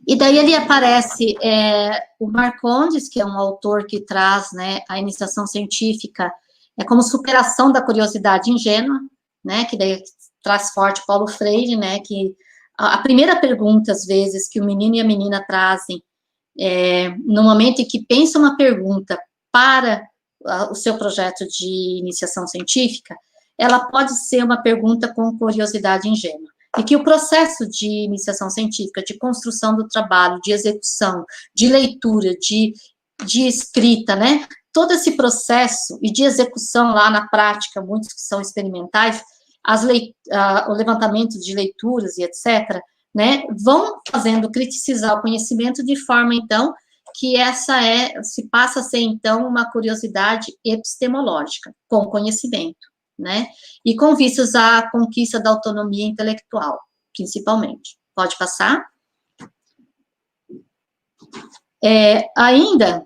E daí ele aparece o Marcondes, que é um autor que traz, né, a iniciação científica como superação da curiosidade ingênua, né, que daí traz forte Paulo Freire, né, que a primeira pergunta, às vezes, que o menino e a menina trazem, no momento em que pensa uma pergunta para o seu projeto de iniciação científica, ela pode ser uma pergunta com curiosidade ingênua. E que o processo de iniciação científica, de construção do trabalho, de execução, de leitura, de escrita, né, todo esse processo e de execução lá na prática, muitos que são experimentais, o levantamento de leituras e etc., né, vão fazendo critizar o conhecimento de forma, então, que se passa a ser, então, uma curiosidade epistemológica, com conhecimento, né, e com vistas à conquista da autonomia intelectual, principalmente. Pode passar? Ainda,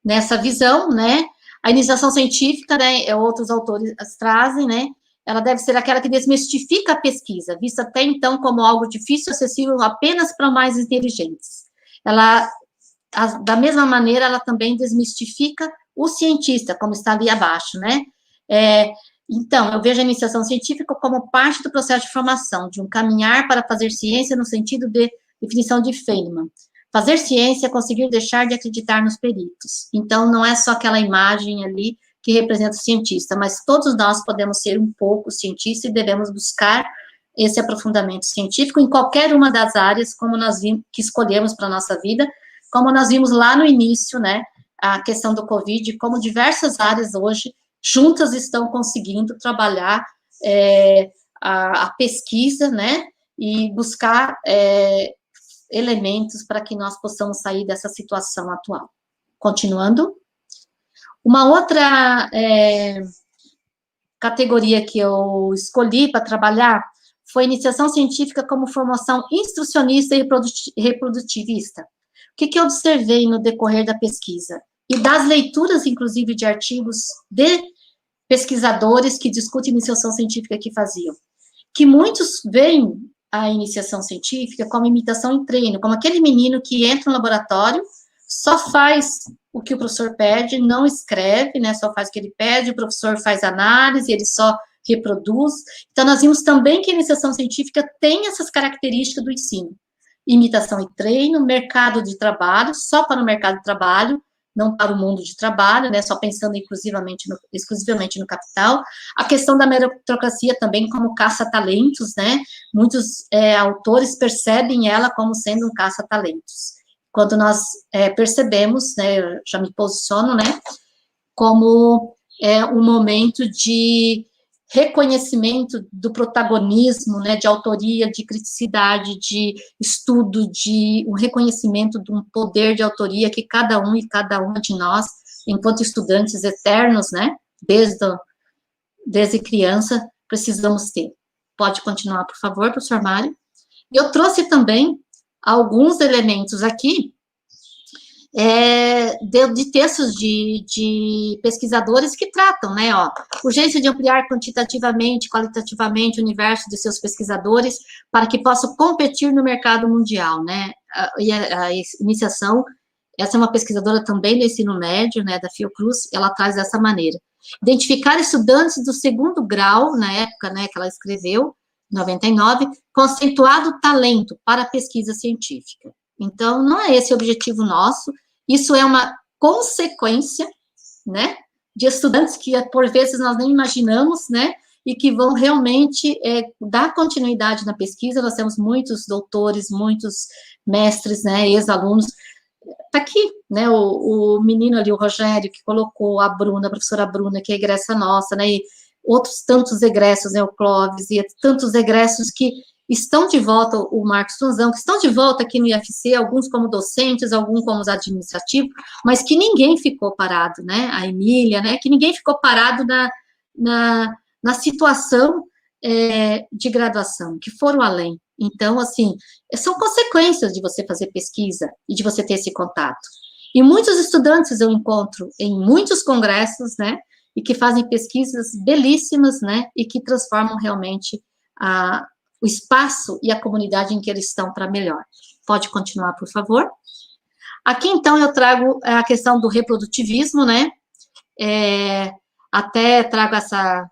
nessa visão, né, a iniciação científica, né, outros autores trazem, né, ela deve ser aquela que desmistifica a pesquisa, vista até então como algo difícil, acessível apenas para mais inteligentes. Da mesma maneira, ela também desmistifica o cientista, como está ali abaixo, né? Então, eu vejo a iniciação científica como parte do processo de formação, de um caminhar para fazer ciência no sentido de definição de Feynman. Fazer ciência é conseguir deixar de acreditar nos peritos. Então, não é só aquela imagem ali que representa o cientista, mas todos nós podemos ser um pouco cientista e devemos buscar esse aprofundamento científico em qualquer uma das áreas como nós que escolhemos para a nossa vida, como nós vimos lá no início, né, a questão do Covid, como diversas áreas hoje juntas estão conseguindo trabalhar a pesquisa, né, e buscar elementos para que nós possamos sair dessa situação atual. Continuando. Uma outra categoria que eu escolhi para trabalhar foi iniciação científica como formação instrucionista e reprodutivista. O que eu observei no decorrer da pesquisa? E das leituras, inclusive, de artigos de pesquisadores que discutem iniciação científica que faziam. Que muitos veem a iniciação científica como imitação em treino, como aquele menino que entra no laboratório, só faz o que o professor pede, não escreve, né, só faz o que ele pede, o professor faz análise, ele só reproduz. Então, nós vimos também que a iniciação científica tem essas características do ensino. Imitação e treino, mercado de trabalho, só para o mercado de trabalho, não para o mundo de trabalho, né, só pensando exclusivamente no capital. A questão da meritocracia também como caça-talentos, né, muitos autores percebem ela como sendo um caça-talentos. Quando nós percebemos, né, eu já me posiciono, né, como um momento de reconhecimento do protagonismo, né, de autoria, de criticidade, de estudo, de um reconhecimento de um poder de autoria que cada um e cada uma de nós, enquanto estudantes eternos, né, desde criança, precisamos ter. Pode continuar, por favor, professor Mário. Eu trouxe também alguns elementos aqui, de textos de pesquisadores que tratam, né, urgência de ampliar quantitativamente, qualitativamente o universo de seus pesquisadores para que possam competir no mercado mundial, né, e a iniciação, essa é uma pesquisadora também do ensino médio, né, da Fiocruz, ela traz dessa maneira. Identificar estudantes do segundo grau, na época, né, que ela escreveu, 99, conceituado talento para a pesquisa científica. Então, não é esse o objetivo nosso, isso é uma consequência, né, de estudantes que, por vezes, nós nem imaginamos, né, e que vão realmente dar continuidade na pesquisa. Nós temos muitos doutores, muitos mestres, né, ex-alunos. Está aqui, né, o menino ali, o Rogério, que colocou a Bruna, a professora Bruna, que é egressa nossa, né, e outros tantos egressos, né, o Clóvis, e tantos egressos que estão de volta, o Marcos Tunzão, que estão de volta aqui no IFC, alguns como docentes, alguns como administrativos, mas que ninguém ficou parado, né, a Emília, né, que ninguém ficou parado na situação de graduação, que foram além. Então, assim, são consequências de você fazer pesquisa e de você ter esse contato. E muitos estudantes eu encontro em muitos congressos, né, e que fazem pesquisas belíssimas, né, e que transformam realmente o espaço e a comunidade em que eles estão para melhor. Pode continuar, por favor. Aqui, então, eu trago a questão do reprodutivismo, né, até trago essa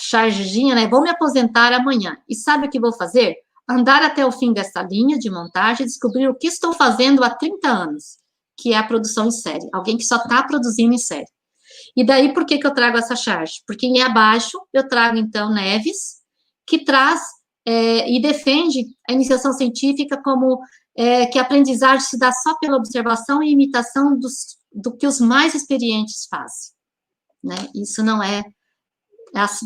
chargezinha, né, vou me aposentar amanhã, e sabe o que vou fazer? Andar até o fim dessa linha de montagem e descobrir o que estou fazendo há 30 anos, que é a produção em série, alguém que só está produzindo em série. E daí, por que eu trago essa charge? Porque em abaixo, eu trago, então, Neves, que traz e defende a iniciação científica como que a aprendizagem se dá só pela observação e imitação do que os mais experientes fazem, né? Isso não é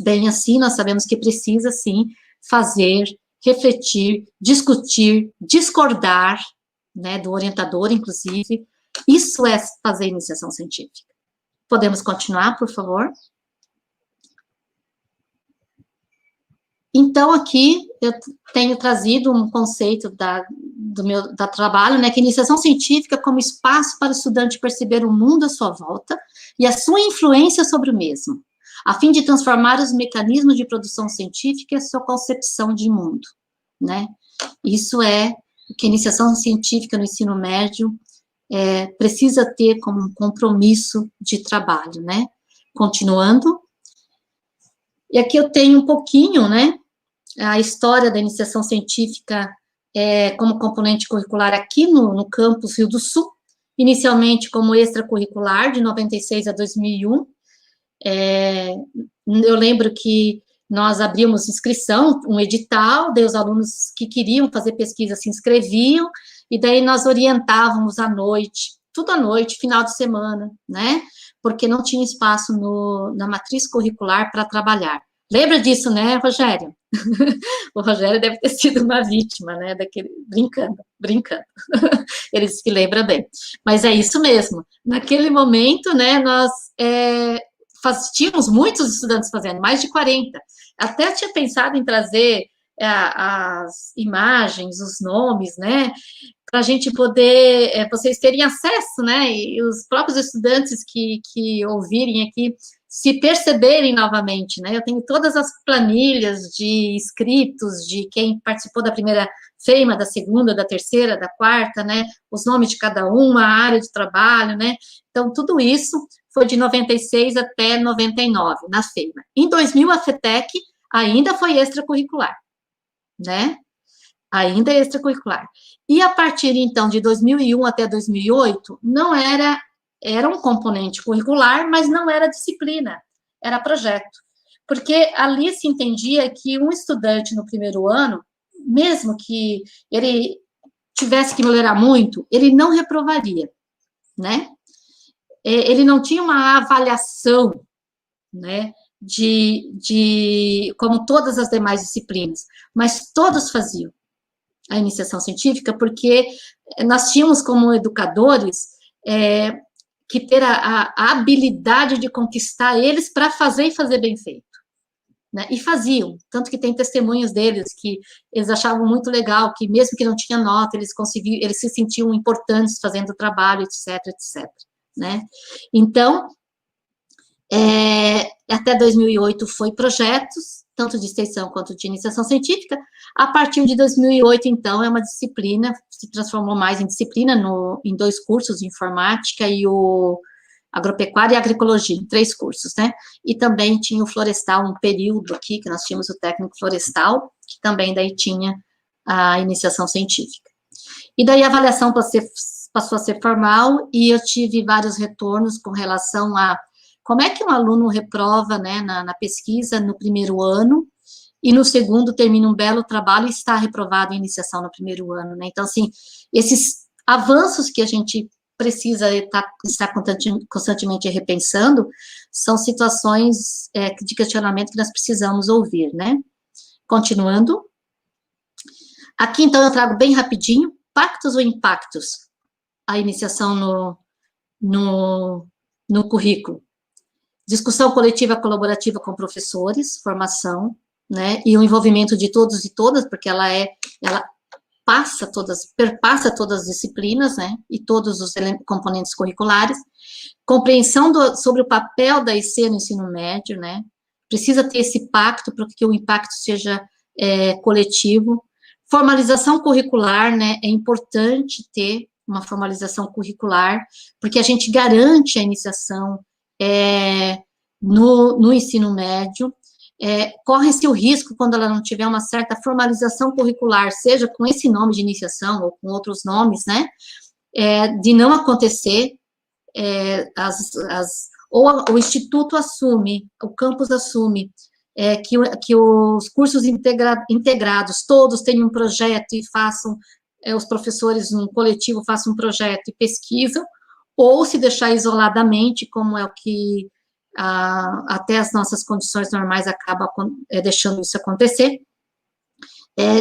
bem assim, nós sabemos que precisa, sim, fazer, refletir, discutir, discordar, né, do orientador, inclusive. Isso é fazer iniciação científica. Podemos continuar, por favor? Então, aqui, eu tenho trazido um conceito do meu trabalho, né, que iniciação científica como espaço para o estudante perceber o mundo à sua volta e a sua influência sobre o mesmo, a fim de transformar os mecanismos de produção científica e a sua concepção de mundo, né? Isso é o que a iniciação científica no ensino médio precisa ter como um compromisso de trabalho, né? Continuando. E aqui eu tenho um pouquinho, né, a história da iniciação científica como componente curricular aqui no campus Rio do Sul, inicialmente como extracurricular, de 96 a 2001. Eu lembro que nós abrimos inscrição, um edital, daí os alunos que queriam fazer pesquisa se inscreviam, e daí nós orientávamos à noite, tudo à noite, final de semana, né, porque não tinha espaço na matriz curricular para trabalhar. Lembra disso, né, Rogério? O Rogério deve ter sido uma vítima, né, brincando. Ele disse que lembra bem. Mas é isso mesmo. Naquele momento, né, nós tínhamos muitos estudantes fazendo, mais de 40. Até tinha pensado em trazer as imagens, os nomes, né, para a gente poder, vocês terem acesso, né, e os próprios estudantes que ouvirem aqui, se perceberem novamente, né, eu tenho todas as planilhas de inscritos, de quem participou da primeira FEIMA, da segunda, da terceira, da quarta, né, os nomes de cada uma, a área de trabalho, né, então tudo isso foi de 96 até 99, na FEIMA. Em 2000, a FETEC ainda foi extracurricular, né, ainda extracurricular. E a partir, então, de 2001 até 2008, não era um componente curricular, mas não era disciplina, era projeto. Porque ali se entendia que um estudante no primeiro ano, mesmo que ele tivesse que melhorar muito, ele não reprovaria, né? Ele não tinha uma avaliação, né, como todas as demais disciplinas, mas todos faziam a iniciação científica, porque nós tínhamos, como educadores, que ter a habilidade de conquistar eles para fazer e fazer bem feito, né? E faziam, tanto que tem testemunhos deles que eles achavam muito legal, que mesmo que não tinha nota, eles se sentiam importantes fazendo o trabalho, etc, etc, né? Então, até 2008 foi projetos, tanto de extensão quanto de iniciação científica. A partir de 2008, então, é uma disciplina, se transformou mais em disciplina em 2 cursos, informática e o agropecuária e agroecologia, em 3 cursos, né? E também tinha o florestal, um período aqui, que nós tínhamos o técnico florestal, que também daí tinha a iniciação científica. E daí a avaliação passou a ser formal, e eu tive vários retornos com relação a como é que um aluno reprova, né, na pesquisa no primeiro ano, e no segundo termina um belo trabalho e está reprovado em iniciação no primeiro ano, né? Então, assim, esses avanços que a gente precisa estar constantemente repensando são situações de questionamento que nós precisamos ouvir, né? Continuando. Aqui, então, eu trago bem rapidinho, pactos ou impactos, a iniciação no currículo. Discussão coletiva colaborativa com professores, formação, né, e o envolvimento de todos e todas, porque ela perpassa todas as disciplinas, né, e todos os componentes curriculares. Compreensão sobre o papel da EC no ensino médio, né, precisa ter esse pacto para que o impacto seja coletivo. Formalização curricular, né, é importante ter uma formalização curricular, porque a gente garante a iniciação no ensino médio. Corre-se o risco, quando ela não tiver uma certa formalização curricular, seja com esse nome de iniciação ou com outros nomes, né, de não acontecer, ou o instituto assume, o campus assume, que os cursos integrados, todos tenham um projeto e façam, os professores, num coletivo, façam um projeto e pesquisam, ou se deixar isoladamente, como é o que até as nossas condições normais acabam deixando isso acontecer.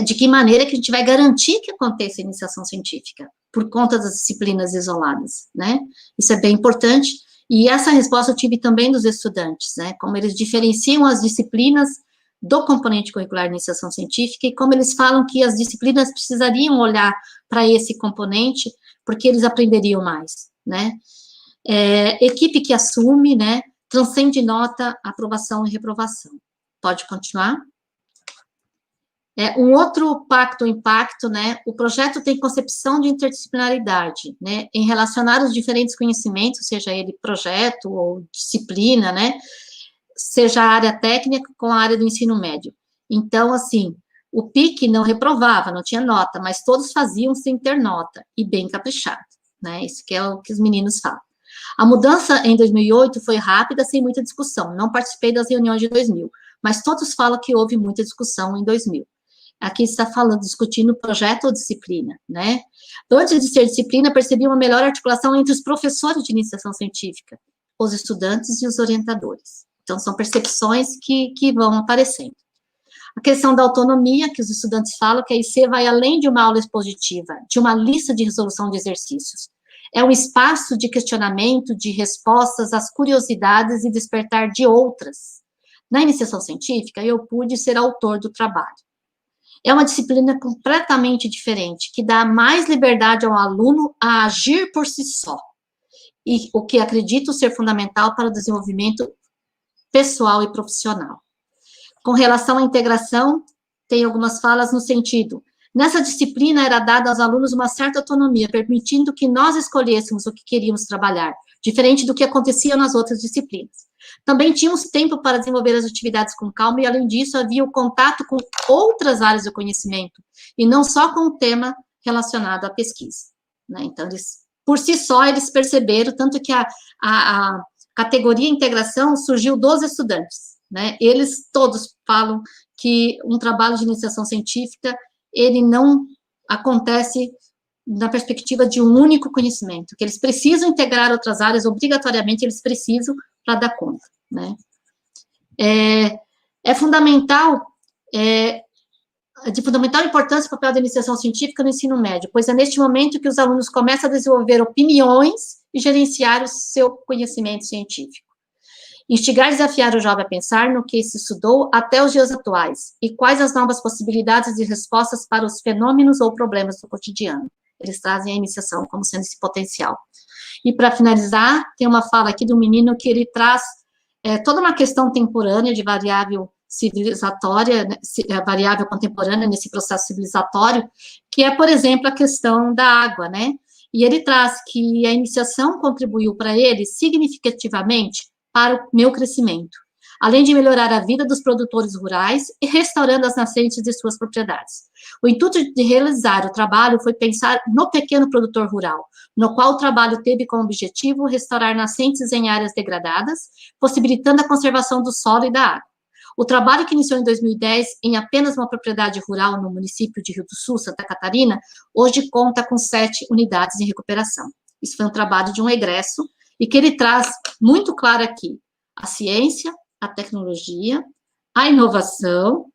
De que maneira que a gente vai garantir que aconteça a iniciação científica, por conta das disciplinas isoladas, né? Isso é bem importante, e essa resposta eu tive também dos estudantes, né? Como eles diferenciam as disciplinas do componente curricular de iniciação científica, e como eles falam que as disciplinas precisariam olhar para esse componente, porque eles aprenderiam mais, né? Equipe que assume, né, transcende nota, aprovação e reprovação. Pode continuar? Um outro pacto, impacto, né, o projeto tem concepção de interdisciplinaridade, né, em relacionar os diferentes conhecimentos, seja ele projeto ou disciplina, né, seja a área técnica com a área do ensino médio. Então, assim, o PIC não reprovava, não tinha nota, mas todos faziam sem ter nota, e bem caprichado, né, isso que é o que os meninos falam. A mudança em 2008 foi rápida, sem muita discussão, não participei das reuniões de 2000, mas todos falam que houve muita discussão em 2000. Aqui está discutindo projeto ou disciplina, né? Antes de ser disciplina, percebi uma melhor articulação entre os professores de iniciação científica, os estudantes e os orientadores. Então, são percepções que vão aparecendo. A questão da autonomia, que os estudantes falam, que a IC vai além de uma aula expositiva, de uma lista de resolução de exercícios. É um espaço de questionamento, de respostas às curiosidades e despertar de outras. Na iniciação científica, eu pude ser autor do trabalho. É uma disciplina completamente diferente, que dá mais liberdade ao aluno a agir por si só, e o que acredito ser fundamental para o desenvolvimento pessoal e profissional. Com relação à integração, tem algumas falas no sentido: nessa disciplina era dada aos alunos uma certa autonomia, permitindo que nós escolhêssemos o que queríamos trabalhar, diferente do que acontecia nas outras disciplinas. Também tínhamos tempo para desenvolver as atividades com calma, e, além disso, havia o contato com outras áreas do conhecimento, e não só com o tema relacionado à pesquisa, né? Então, por si só, eles perceberam, tanto que a categoria integração surgiu dos estudantes, né? Eles todos falam que um trabalho de iniciação científica, ele não acontece na perspectiva de um único conhecimento, que eles precisam integrar outras áreas, obrigatoriamente eles precisam, para dar conta, né? É fundamental, de fundamental importância o papel da iniciação científica no ensino médio, pois é neste momento que os alunos começam a desenvolver opiniões e gerenciar o seu conhecimento científico. Instigar e desafiar o jovem a pensar no que se estudou até os dias atuais e quais as novas possibilidades de respostas para os fenômenos ou problemas do cotidiano. Eles trazem a iniciação como sendo esse potencial. E, para finalizar, tem uma fala aqui do menino que ele traz toda uma questão temporânea de variável civilizatória, variável contemporânea nesse processo civilizatório, que é, por exemplo, a questão da água, né? E ele traz que a iniciação contribuiu para ele significativamente para o meu crescimento, além de melhorar a vida dos produtores rurais e restaurando as nascentes de suas propriedades. O intuito de realizar o trabalho foi pensar no pequeno produtor rural, no qual o trabalho teve como objetivo restaurar nascentes em áreas degradadas, possibilitando a conservação do solo e da água. O trabalho que iniciou em 2010 em apenas uma propriedade rural no município de Rio do Sul, Santa Catarina, hoje conta com 7 unidades em recuperação. Isso foi um trabalho de um egresso, e que ele traz muito claro aqui a ciência, a tecnologia, a inovação,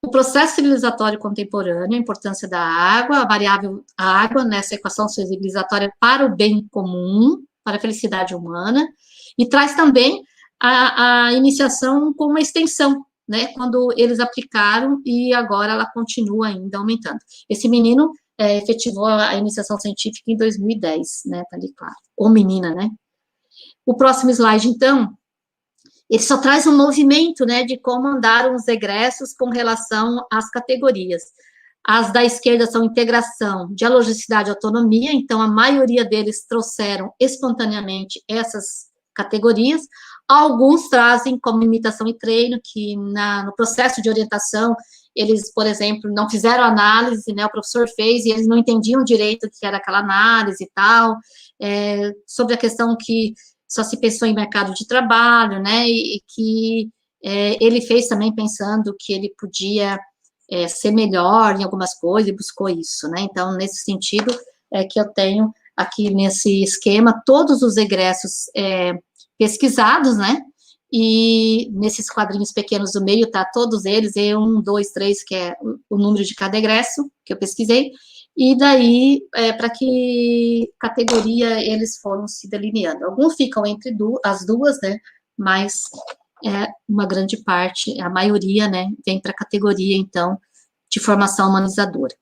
o processo civilizatório contemporâneo, a importância da água, a variável água nessa equação civilizatória para o bem comum, para a felicidade humana, e traz também a iniciação com uma extensão, né, quando eles aplicaram e agora ela continua ainda aumentando. Esse menino efetivou a iniciação científica em 2010, né, tá ali claro, ou menina, né. O próximo slide, então, ele só traz um movimento, né, de como andaram os egressos com relação às categorias. As da esquerda são integração, dialogicidade e autonomia, então a maioria deles trouxeram espontaneamente essas categorias. Alguns trazem como imitação e treino, que no processo de orientação, eles, por exemplo, não fizeram análise, né, o professor fez, e eles não entendiam direito o que era aquela análise e tal, sobre a questão que só se pensou em mercado de trabalho, né, e que ele fez também pensando que ele podia ser melhor em algumas coisas, e buscou isso, né, então, nesse sentido, que eu tenho aqui nesse esquema, todos os egressos pesquisados, né, e nesses quadrinhos pequenos do meio, tá, todos eles, E1, 2, 3, que é o número de cada egresso, que eu pesquisei, e daí, para que categoria eles foram se delineando. Alguns ficam entre as duas, né, mas uma grande parte, a maioria, né, vem para a categoria, então, de formação humanizadora.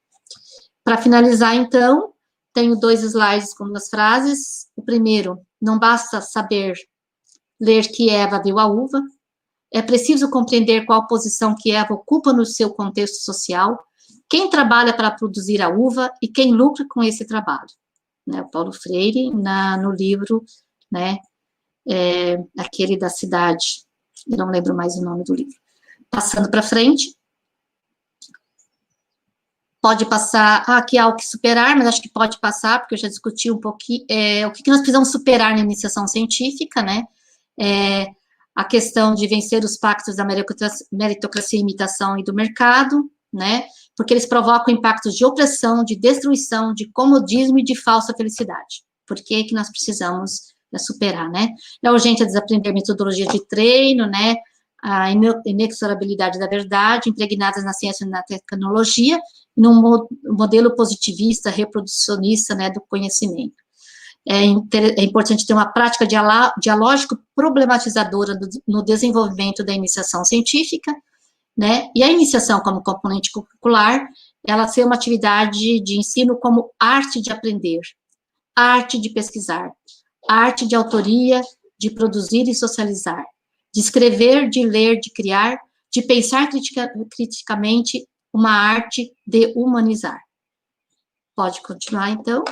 Para finalizar, então, tenho 2 slides com 2 frases. O primeiro, não basta saber ler que Eva viu a uva, é preciso compreender qual posição que Eva ocupa no seu contexto social, quem trabalha para produzir a uva e quem lucra com esse trabalho. Né, o Paulo Freire, no livro, né, aquele da cidade, eu não lembro mais o nome do livro. Passando para frente. Pode passar, aqui há o que superar, mas acho que pode passar, porque eu já discuti um pouquinho, o que nós precisamos superar na iniciação científica, né, a questão de vencer os pactos da meritocracia, imitação e do mercado, né, porque eles provocam impactos de opressão, de destruição, de comodismo e de falsa felicidade. Por que nós precisamos superar, né? É urgente desaprender metodologia de treino, né, a inexorabilidade da verdade, impregnadas na ciência e na tecnologia, num modelo positivista, reproducionista, né, do conhecimento. É importante ter uma prática dialógico problematizadora no desenvolvimento da iniciação científica, né, e a iniciação como componente curricular, ela ser uma atividade de ensino como arte de aprender, arte de pesquisar, arte de autoria, de produzir e socializar, de escrever, de ler, de criar, de pensar criticamente, uma arte de humanizar. Pode continuar, então.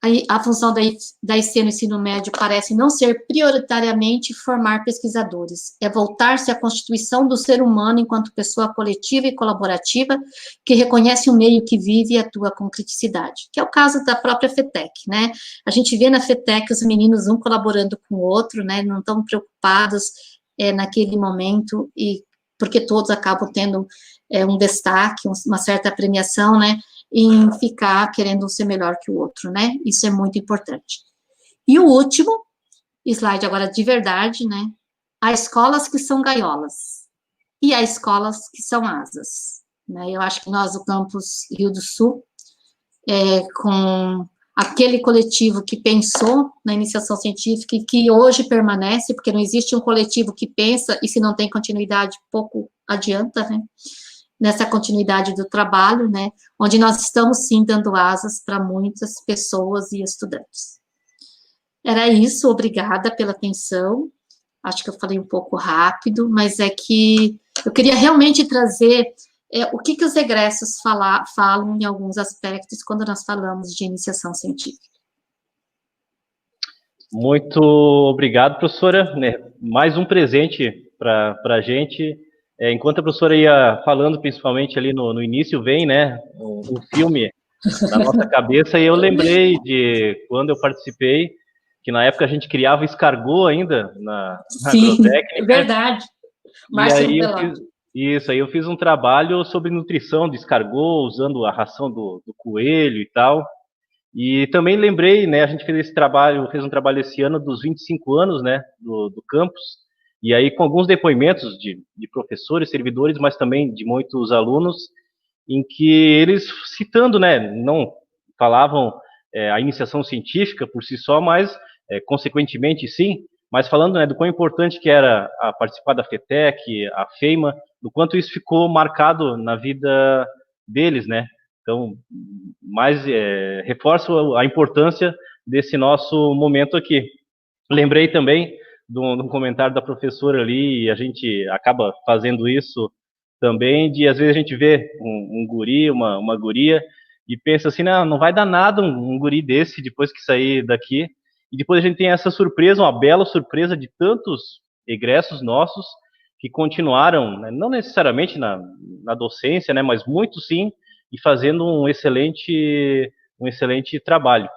Aí, a função da IC no ensino médio parece não ser prioritariamente formar pesquisadores, é voltar-se à constituição do ser humano enquanto pessoa coletiva e colaborativa que reconhece o meio que vive e atua com criticidade, que é o caso da própria FETEC, né? A gente vê na FETEC os meninos um colaborando com o outro, né? Não estão preocupados naquele momento, e porque todos acabam tendo um destaque, uma certa premiação, né? Em ficar querendo ser melhor que o outro, né? Isso é muito importante. E o último slide agora de verdade, né? há escolas que são gaiolas e há escolas que são asas, né? Eu acho que nós, do campus Rio do Sul, com aquele coletivo que pensou na iniciação científica e que hoje permanece, porque não existe um coletivo que pensa e se não tem continuidade, pouco adianta, né? Nessa continuidade do trabalho, né? Onde nós estamos, sim, dando asas para muitas pessoas e estudantes. Era isso, obrigada pela atenção. Acho que eu falei um pouco rápido, mas é que eu queria realmente trazer o que os egressos falam em alguns aspectos quando nós falamos de iniciação científica. Muito obrigado, professora. Mais um presente para a gente. Enquanto a professora ia falando, principalmente ali no início, vem, né, um filme na nossa cabeça, e eu lembrei de quando eu participei, que na época a gente criava escargot ainda na agrotécnica. Sim, verdade. Márcio aí eu fiz um trabalho sobre nutrição de escargot, usando a ração do coelho e tal. E também lembrei, né, a gente fez um trabalho esse ano dos 25 anos, né, do campus, e aí com alguns depoimentos de professores, servidores, mas também de muitos alunos, em que eles citando, né, não falavam a iniciação científica por si só, mas consequentemente sim, mas falando, né, do quão importante que era participar da FETEC, a FEIMA, do quanto isso ficou marcado na vida deles, né? Então, reforço a importância desse nosso momento aqui. Lembrei também de um comentário da professora ali, e a gente acaba fazendo isso também, de às vezes a gente vê um guri, uma guria, e pensa assim, não vai dar nada um guri desse depois que sair daqui. E depois a gente tem essa surpresa, uma bela surpresa de tantos egressos nossos que continuaram, né, não necessariamente na docência, né, mas muito sim, e fazendo um excelente trabalho.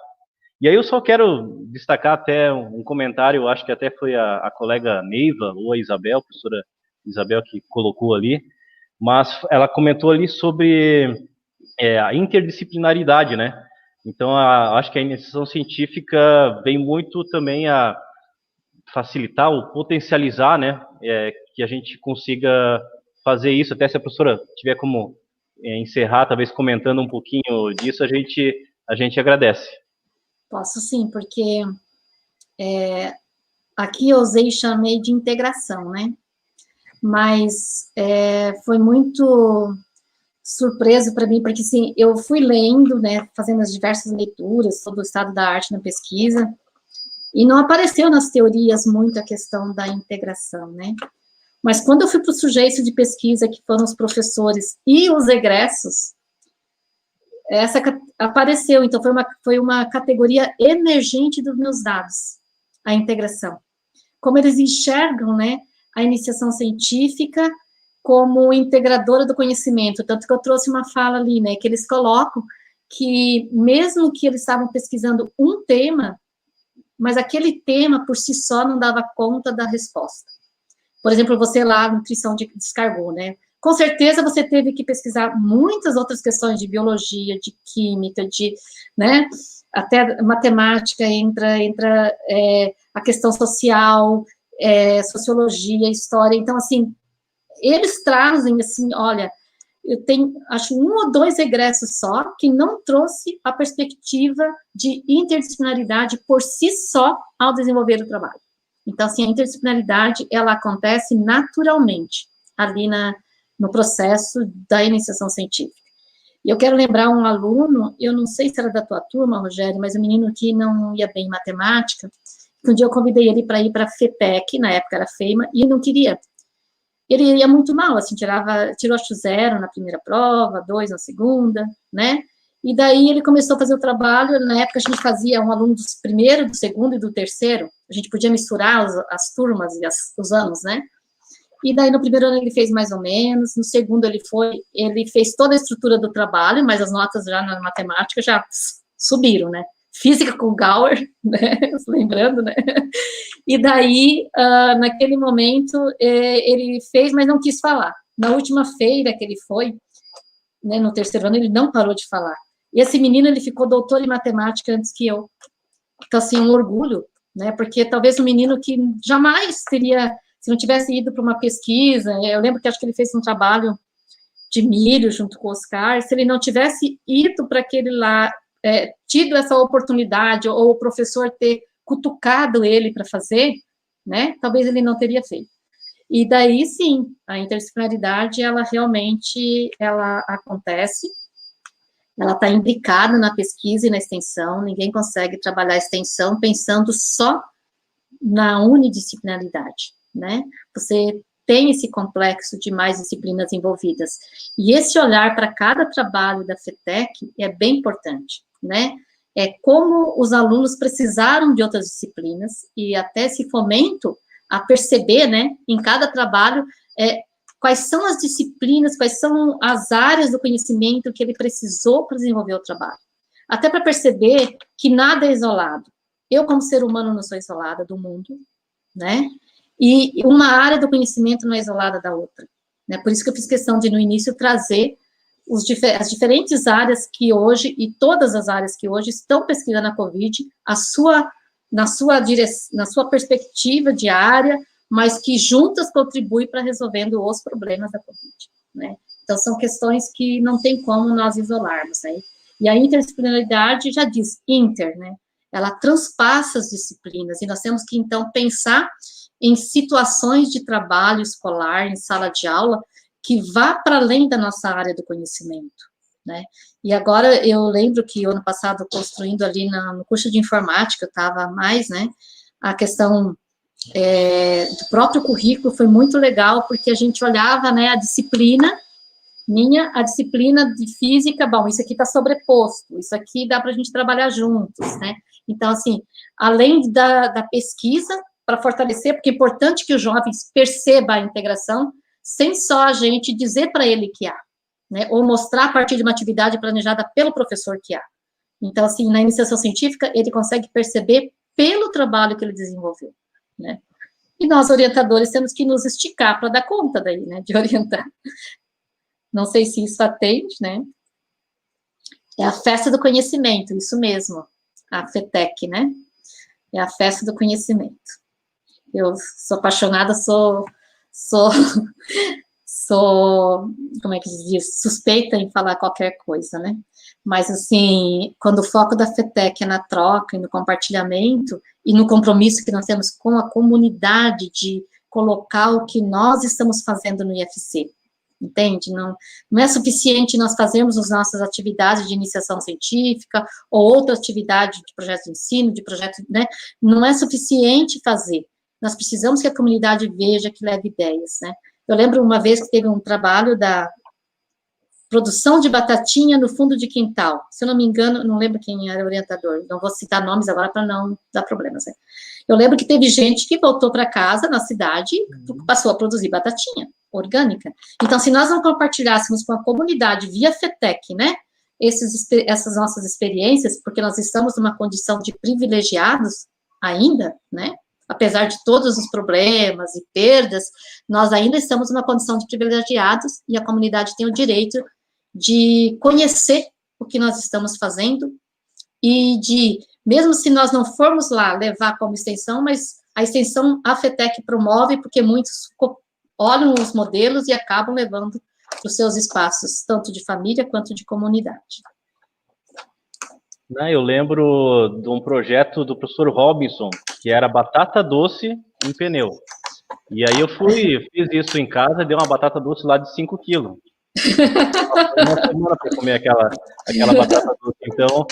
E aí eu só quero destacar até um comentário, acho que até foi a colega Neiva, ou a Isabel, a professora Isabel, que colocou ali, mas ela comentou ali sobre a interdisciplinaridade, né? Então, acho que a iniciação científica vem muito também a facilitar ou potencializar, né, que a gente consiga fazer isso. Até se a professora tiver como encerrar, talvez comentando um pouquinho disso, a gente agradece. Posso sim, porque aqui eu usei e chamei de integração, né? Mas foi muito surpreso para mim, porque assim, eu fui lendo, né, fazendo as diversas leituras sobre o estado da arte na pesquisa, e não apareceu nas teorias muito a questão da integração, né? Mas quando eu fui para o sujeito de pesquisa, que foram os professores e os egressos, essa apareceu, então foi uma categoria emergente dos meus dados, a integração. Como eles enxergam, né, a iniciação científica como integradora do conhecimento, tanto que eu trouxe uma fala ali, né, que eles colocam que, mesmo que eles estavam pesquisando um tema, mas aquele tema, por si só, não dava conta da resposta. Por exemplo, você lá, nutrição de escargot, né, com certeza você teve que pesquisar muitas outras questões de biologia, de química, né, até matemática, entra a questão social, sociologia, história, então, assim, eles trazem, assim, olha, eu tenho, acho, 1 ou 2 egressos só, que não trouxe a perspectiva de interdisciplinaridade por si só ao desenvolver o trabalho. Então, assim, a interdisciplinaridade, ela acontece naturalmente ali no processo da iniciação científica. E eu quero lembrar um aluno, eu não sei se era da tua turma, Rogério, mas um menino que não ia bem em matemática, que um dia eu convidei ele para ir para a FETEC, na época era FEIMA, e ele não queria. Ele ia muito mal, assim, tirou acho 0 na primeira prova, 2 na segunda, né? E daí ele começou a fazer o trabalho, na época a gente fazia um aluno do primeiro, do segundo e do terceiro, a gente podia misturar as turmas e os anos, né? E daí no primeiro ano ele fez mais ou menos, no segundo ele fez toda a estrutura do trabalho, mas as notas já na matemática já subiram, né? Física com Gauer, né? Lembrando, né? E daí, naquele momento, ele fez, mas não quis falar. Na última feira que ele foi, né, no terceiro ano, ele não parou de falar. E esse menino, ele ficou doutor em matemática antes que eu. Então, assim, um orgulho, né? Porque talvez um menino que jamais teria se não tivesse ido para uma pesquisa, eu lembro que acho que ele fez um trabalho de milho junto com o Oscar, se ele não tivesse ido para aquele lá, tido essa oportunidade, ou o professor ter cutucado ele para fazer, né, talvez ele não teria feito. E daí, sim, a interdisciplinaridade, ela realmente, ela acontece, ela está imbricada na pesquisa e na extensão, ninguém consegue trabalhar a extensão pensando só na unidisciplinaridade, né? Você tem esse complexo de mais disciplinas envolvidas. E esse olhar para cada trabalho da FETEC é bem importante, né? É como os alunos precisaram de outras disciplinas e até esse fomento a perceber, né, em cada trabalho, quais são as disciplinas, quais são as áreas do conhecimento que ele precisou para desenvolver o trabalho. Até para perceber que nada é isolado. Eu, como ser humano, não sou isolada do mundo, né? E uma área do conhecimento não é isolada da outra, né? Por isso que eu fiz questão de, no início, trazer as diferentes áreas que hoje, e todas as áreas que hoje estão pesquisando a COVID, na sua perspectiva de área, mas que juntas contribuem para resolvendo os problemas da COVID, né? Então, são questões que não tem como nós isolarmos, né? E a interdisciplinaridade já diz inter, né? Ela transpassa as disciplinas, e nós temos que, então, pensar em situações de trabalho escolar, em sala de aula, que vá para além da nossa área do conhecimento, né? E agora, eu lembro que, ano passado, construindo ali no curso de informática, eu estava mais, né, a questão do próprio currículo foi muito legal, porque a gente olhava, né, a disciplina de física, bom, isso aqui está sobreposto, isso aqui dá para a gente trabalhar juntos, né? Então, assim, além da pesquisa, para fortalecer, porque é importante que os jovens percebam a integração, sem só a gente dizer para ele que há, né? Ou mostrar a partir de uma atividade planejada pelo professor que há. Então, assim, na iniciação científica, ele consegue perceber pelo trabalho que ele desenvolveu, né? E nós, orientadores, temos que nos esticar para dar conta daí, né, de orientar. Não sei se isso atende, né? É a festa do conhecimento, isso mesmo, a FETEC, né? É a festa do conhecimento. Eu sou apaixonada, sou como é que se diz? Suspeita em falar qualquer coisa, né? Mas, assim, quando o foco da FETEC é na troca e no compartilhamento e no compromisso que nós temos com a comunidade de colocar o que nós estamos fazendo no IFC, entende? Não é suficiente nós fazermos as nossas atividades de iniciação científica ou outra atividade de projeto de ensino, de projeto, né? Não é suficiente fazer. Nós precisamos que a comunidade veja, que leve ideias, né? Eu lembro uma vez que teve um trabalho da produção de batatinha no fundo de quintal. Se eu não me engano, não lembro quem era o orientador, não vou citar nomes agora para não dar problemas, né? Eu lembro que teve gente que voltou para casa, na cidade, e passou a produzir batatinha orgânica. Então, se nós não compartilhássemos com a comunidade via FETEC, né, essas nossas experiências, porque nós estamos numa condição de privilegiados ainda, né, apesar de todos os problemas e perdas, nós ainda estamos numa condição de privilegiados e a comunidade tem o direito de conhecer o que nós estamos fazendo e de, mesmo se nós não formos lá levar como extensão, mas a extensão a FETEC promove, porque muitos olham os modelos e acabam levando para os seus espaços, tanto de família quanto de comunidade. Eu lembro de um projeto do professor Robinson, que era batata doce em pneu. E aí eu fiz isso em casa e dei uma batata doce lá de 5 quilos. Uma semana para comer aquela batata doce. Então,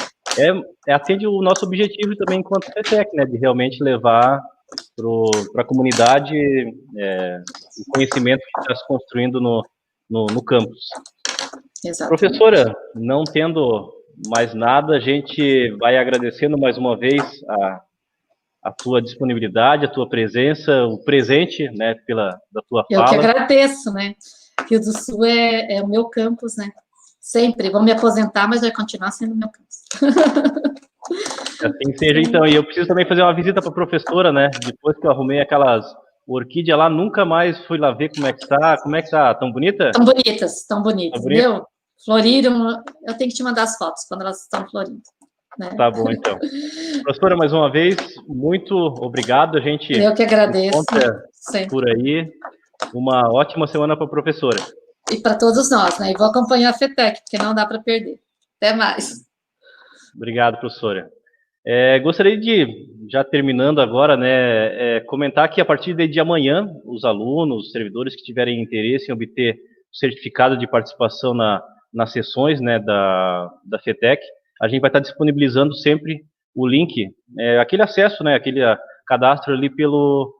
atende o nosso objetivo também enquanto FETEC, né, de realmente levar para a comunidade o conhecimento que está se construindo no campus. Exatamente. Professora, não tendo mais nada, a gente vai agradecendo mais uma vez a tua disponibilidade, a tua presença, o presente, né, da tua fala. Eu que agradeço, né? Rio do Sul é o meu campus, né? Sempre, vou me aposentar, mas vai continuar sendo o meu campus. Assim seja, então. E eu preciso também fazer uma visita para a professora, né? Depois que eu arrumei aquelas orquídeas lá, nunca mais fui lá ver como é que está. Como é que está? Tão bonita? Tão bonitas, viu? Floriram. Eu tenho que te mandar as fotos quando elas estão florindo. né? Tá bom, então. Professora, mais uma vez, muito obrigado. A gente Eu que agradeço. encontra Sim. por aí. Uma ótima semana para a professora. E para todos nós, né? E vou acompanhar a FETEC, porque não dá para perder. Até mais. Obrigado, professora. Gostaria de, já terminando agora, né, comentar que a partir de amanhã, os alunos, os servidores que tiverem interesse em obter o certificado de participação nas sessões, né, da FETEC, a gente vai estar disponibilizando sempre o link, aquele acesso, né, aquele cadastro ali pelo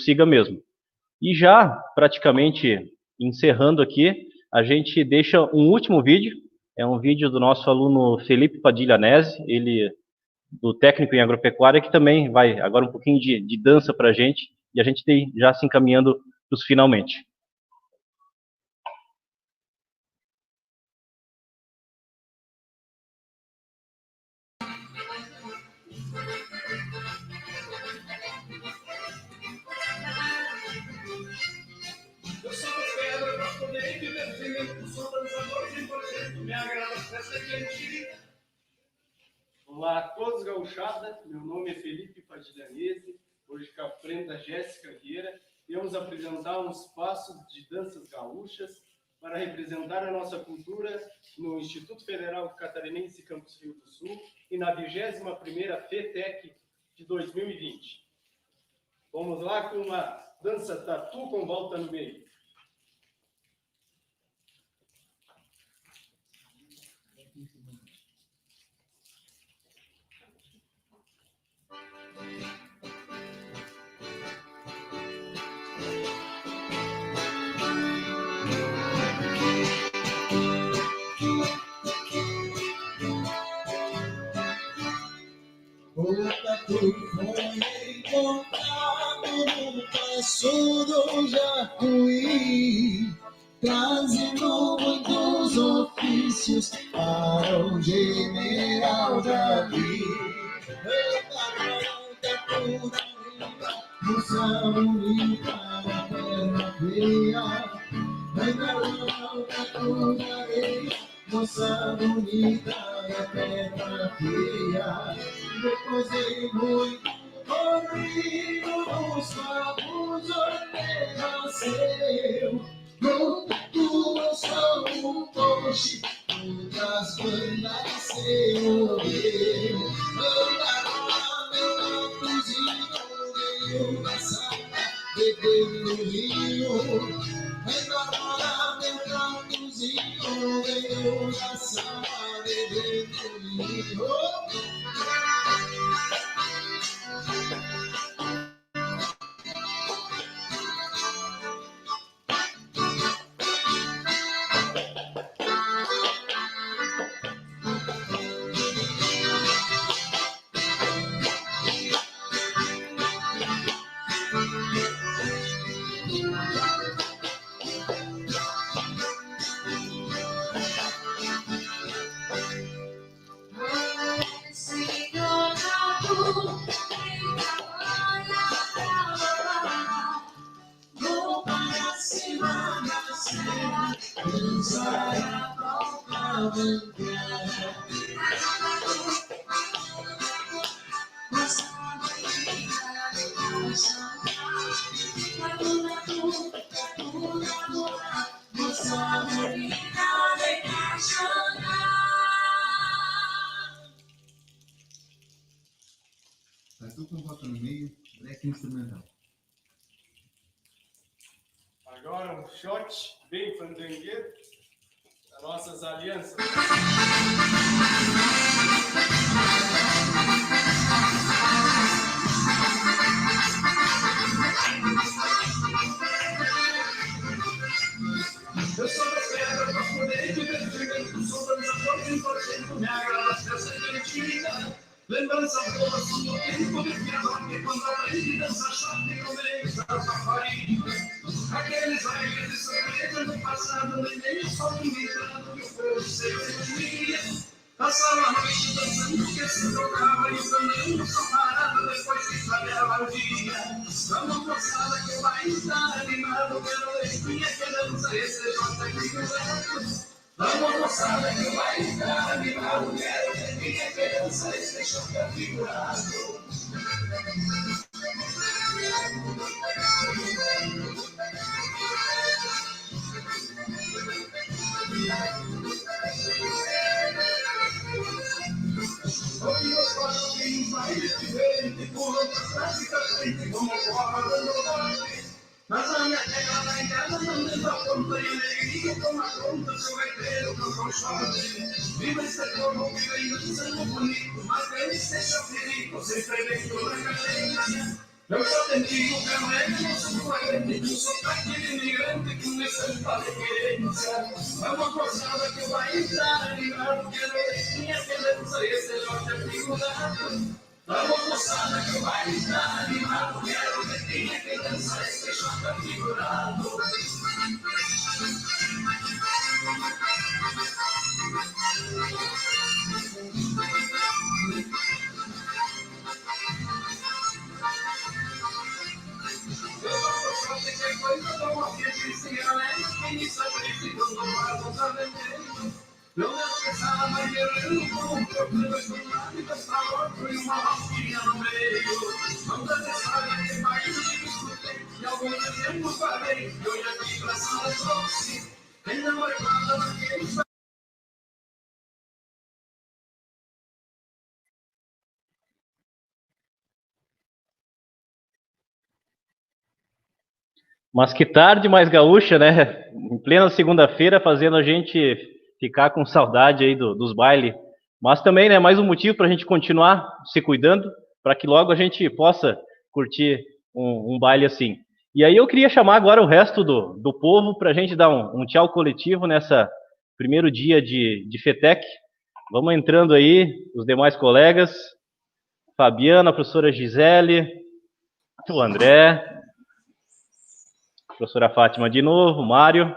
SIGA mesmo. E já, praticamente, encerrando aqui, a gente deixa um último vídeo, é um vídeo do nosso aluno Felipe Padilha Nese, ele do técnico em agropecuária, que também vai agora um pouquinho de dança para a gente, e a gente tem já se encaminhando para os finalmente. Eu sou pedra para poder divertimento, sou dançador de projeto, me agrada a festa quentinha. Olá a todos, gauchada, meu nome é Felipe Padilha Nese, hoje com a frente da Jéssica Vieira, vamos apresentar uns passos de danças gaúchas para representar a nossa cultura no Instituto Federal Catarinense Campus Rio do Sul e na 21ª FETEC de 2020. Vamos lá com uma dança tatu com volta no meio. O tatu foi encontrado no passo do Jacuí, trazendo muitos ofícios para o general Davi. Moça bonita da terra feia, o tatu da areia, moça bonita da terra feia. Depois de muito corrido, os favos nasceu. No tatu são um coche, das bandas se ouviu. Meu tatuzinho veio da sala, bebendo no rio. Meu tatuzinho veio da sala, bebendo no rio. Tatu com volta no meio, break instrumental. Agora um shot bem fandangueiro das nossas alianças. Eu sou da pedra para poder divertir, sou dançador de projeto, me agrada a festa quentinha. Lembrança boa do tempo de piano, quando aprendi a dançar chave no meio da safari. Aqueles bailes de surpresa do passado, nem só imitando que o povo se reunia. Passava a noite dançando, que se tocava e também não só parado depois que clareava o dia. Estamos moçada que vai estar animado pelo leitinha que dança esse jota aqui do lado. Vamos moçada que vai estar animado, quero ver minha criança esteja configurado. Hoje os quadrinhos mais diferentes, por outras práticas frente, como fora dando parte. Mas a minha terra lá em casa não leva conta e alegria, toma conta, seu gaiteiro não conchode. Viva esse povo que vem do sangue bonito, mas que ele seja perigo, sempre vem toda a cadeia. Eu só tenho que não é que não sou coerente, não sou daquele imigrante que não é santa de querência. É uma moçada que vai entrar animado, quero ver minha beleza e esse lote afigurado. Vamos moçada que vai estar animado, quero ver quem é que dança esse choque afigurado. Eu vou fazer que coisa tão aqui, se galera, quem me sacrifica, não vai voltar vermelho. Não devo pensar mais guerreiro como um corpo de dois lado e dessa outro e uma rosquinha no meio. Não deve saber que país de discutir e algum tempo falei e hoje aqui pra sala trouxe. Quem não é nada daquele Mas que tarde mais gaúcha, né? Em plena segunda-feira, fazendo a gente ficar com saudade aí dos bailes. Mas também, né, mais um motivo para a gente continuar se cuidando, para que logo a gente possa curtir um baile assim. E aí eu queria chamar agora o resto do povo para a gente dar um tchau coletivo nessa primeiro dia de FETEC. Vamos entrando aí, os demais colegas. Fabiana, a professora Gisele, o André, professora Fátima de novo, Mário.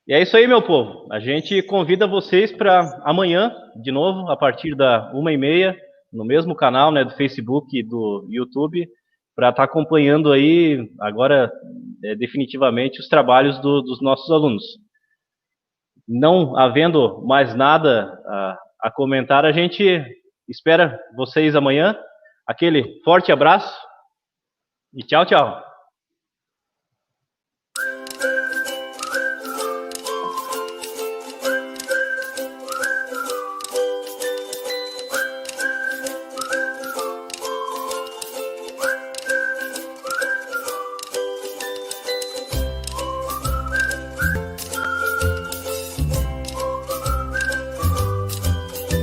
E é isso aí, meu povo. A gente convida vocês para amanhã, de novo, a partir da 1h30, no mesmo canal, né, do Facebook e do YouTube, para estar acompanhando aí, agora, definitivamente, os trabalhos dos nossos alunos. Não havendo mais nada a comentar, a gente espera vocês amanhã. Aquele forte abraço e tchau, tchau.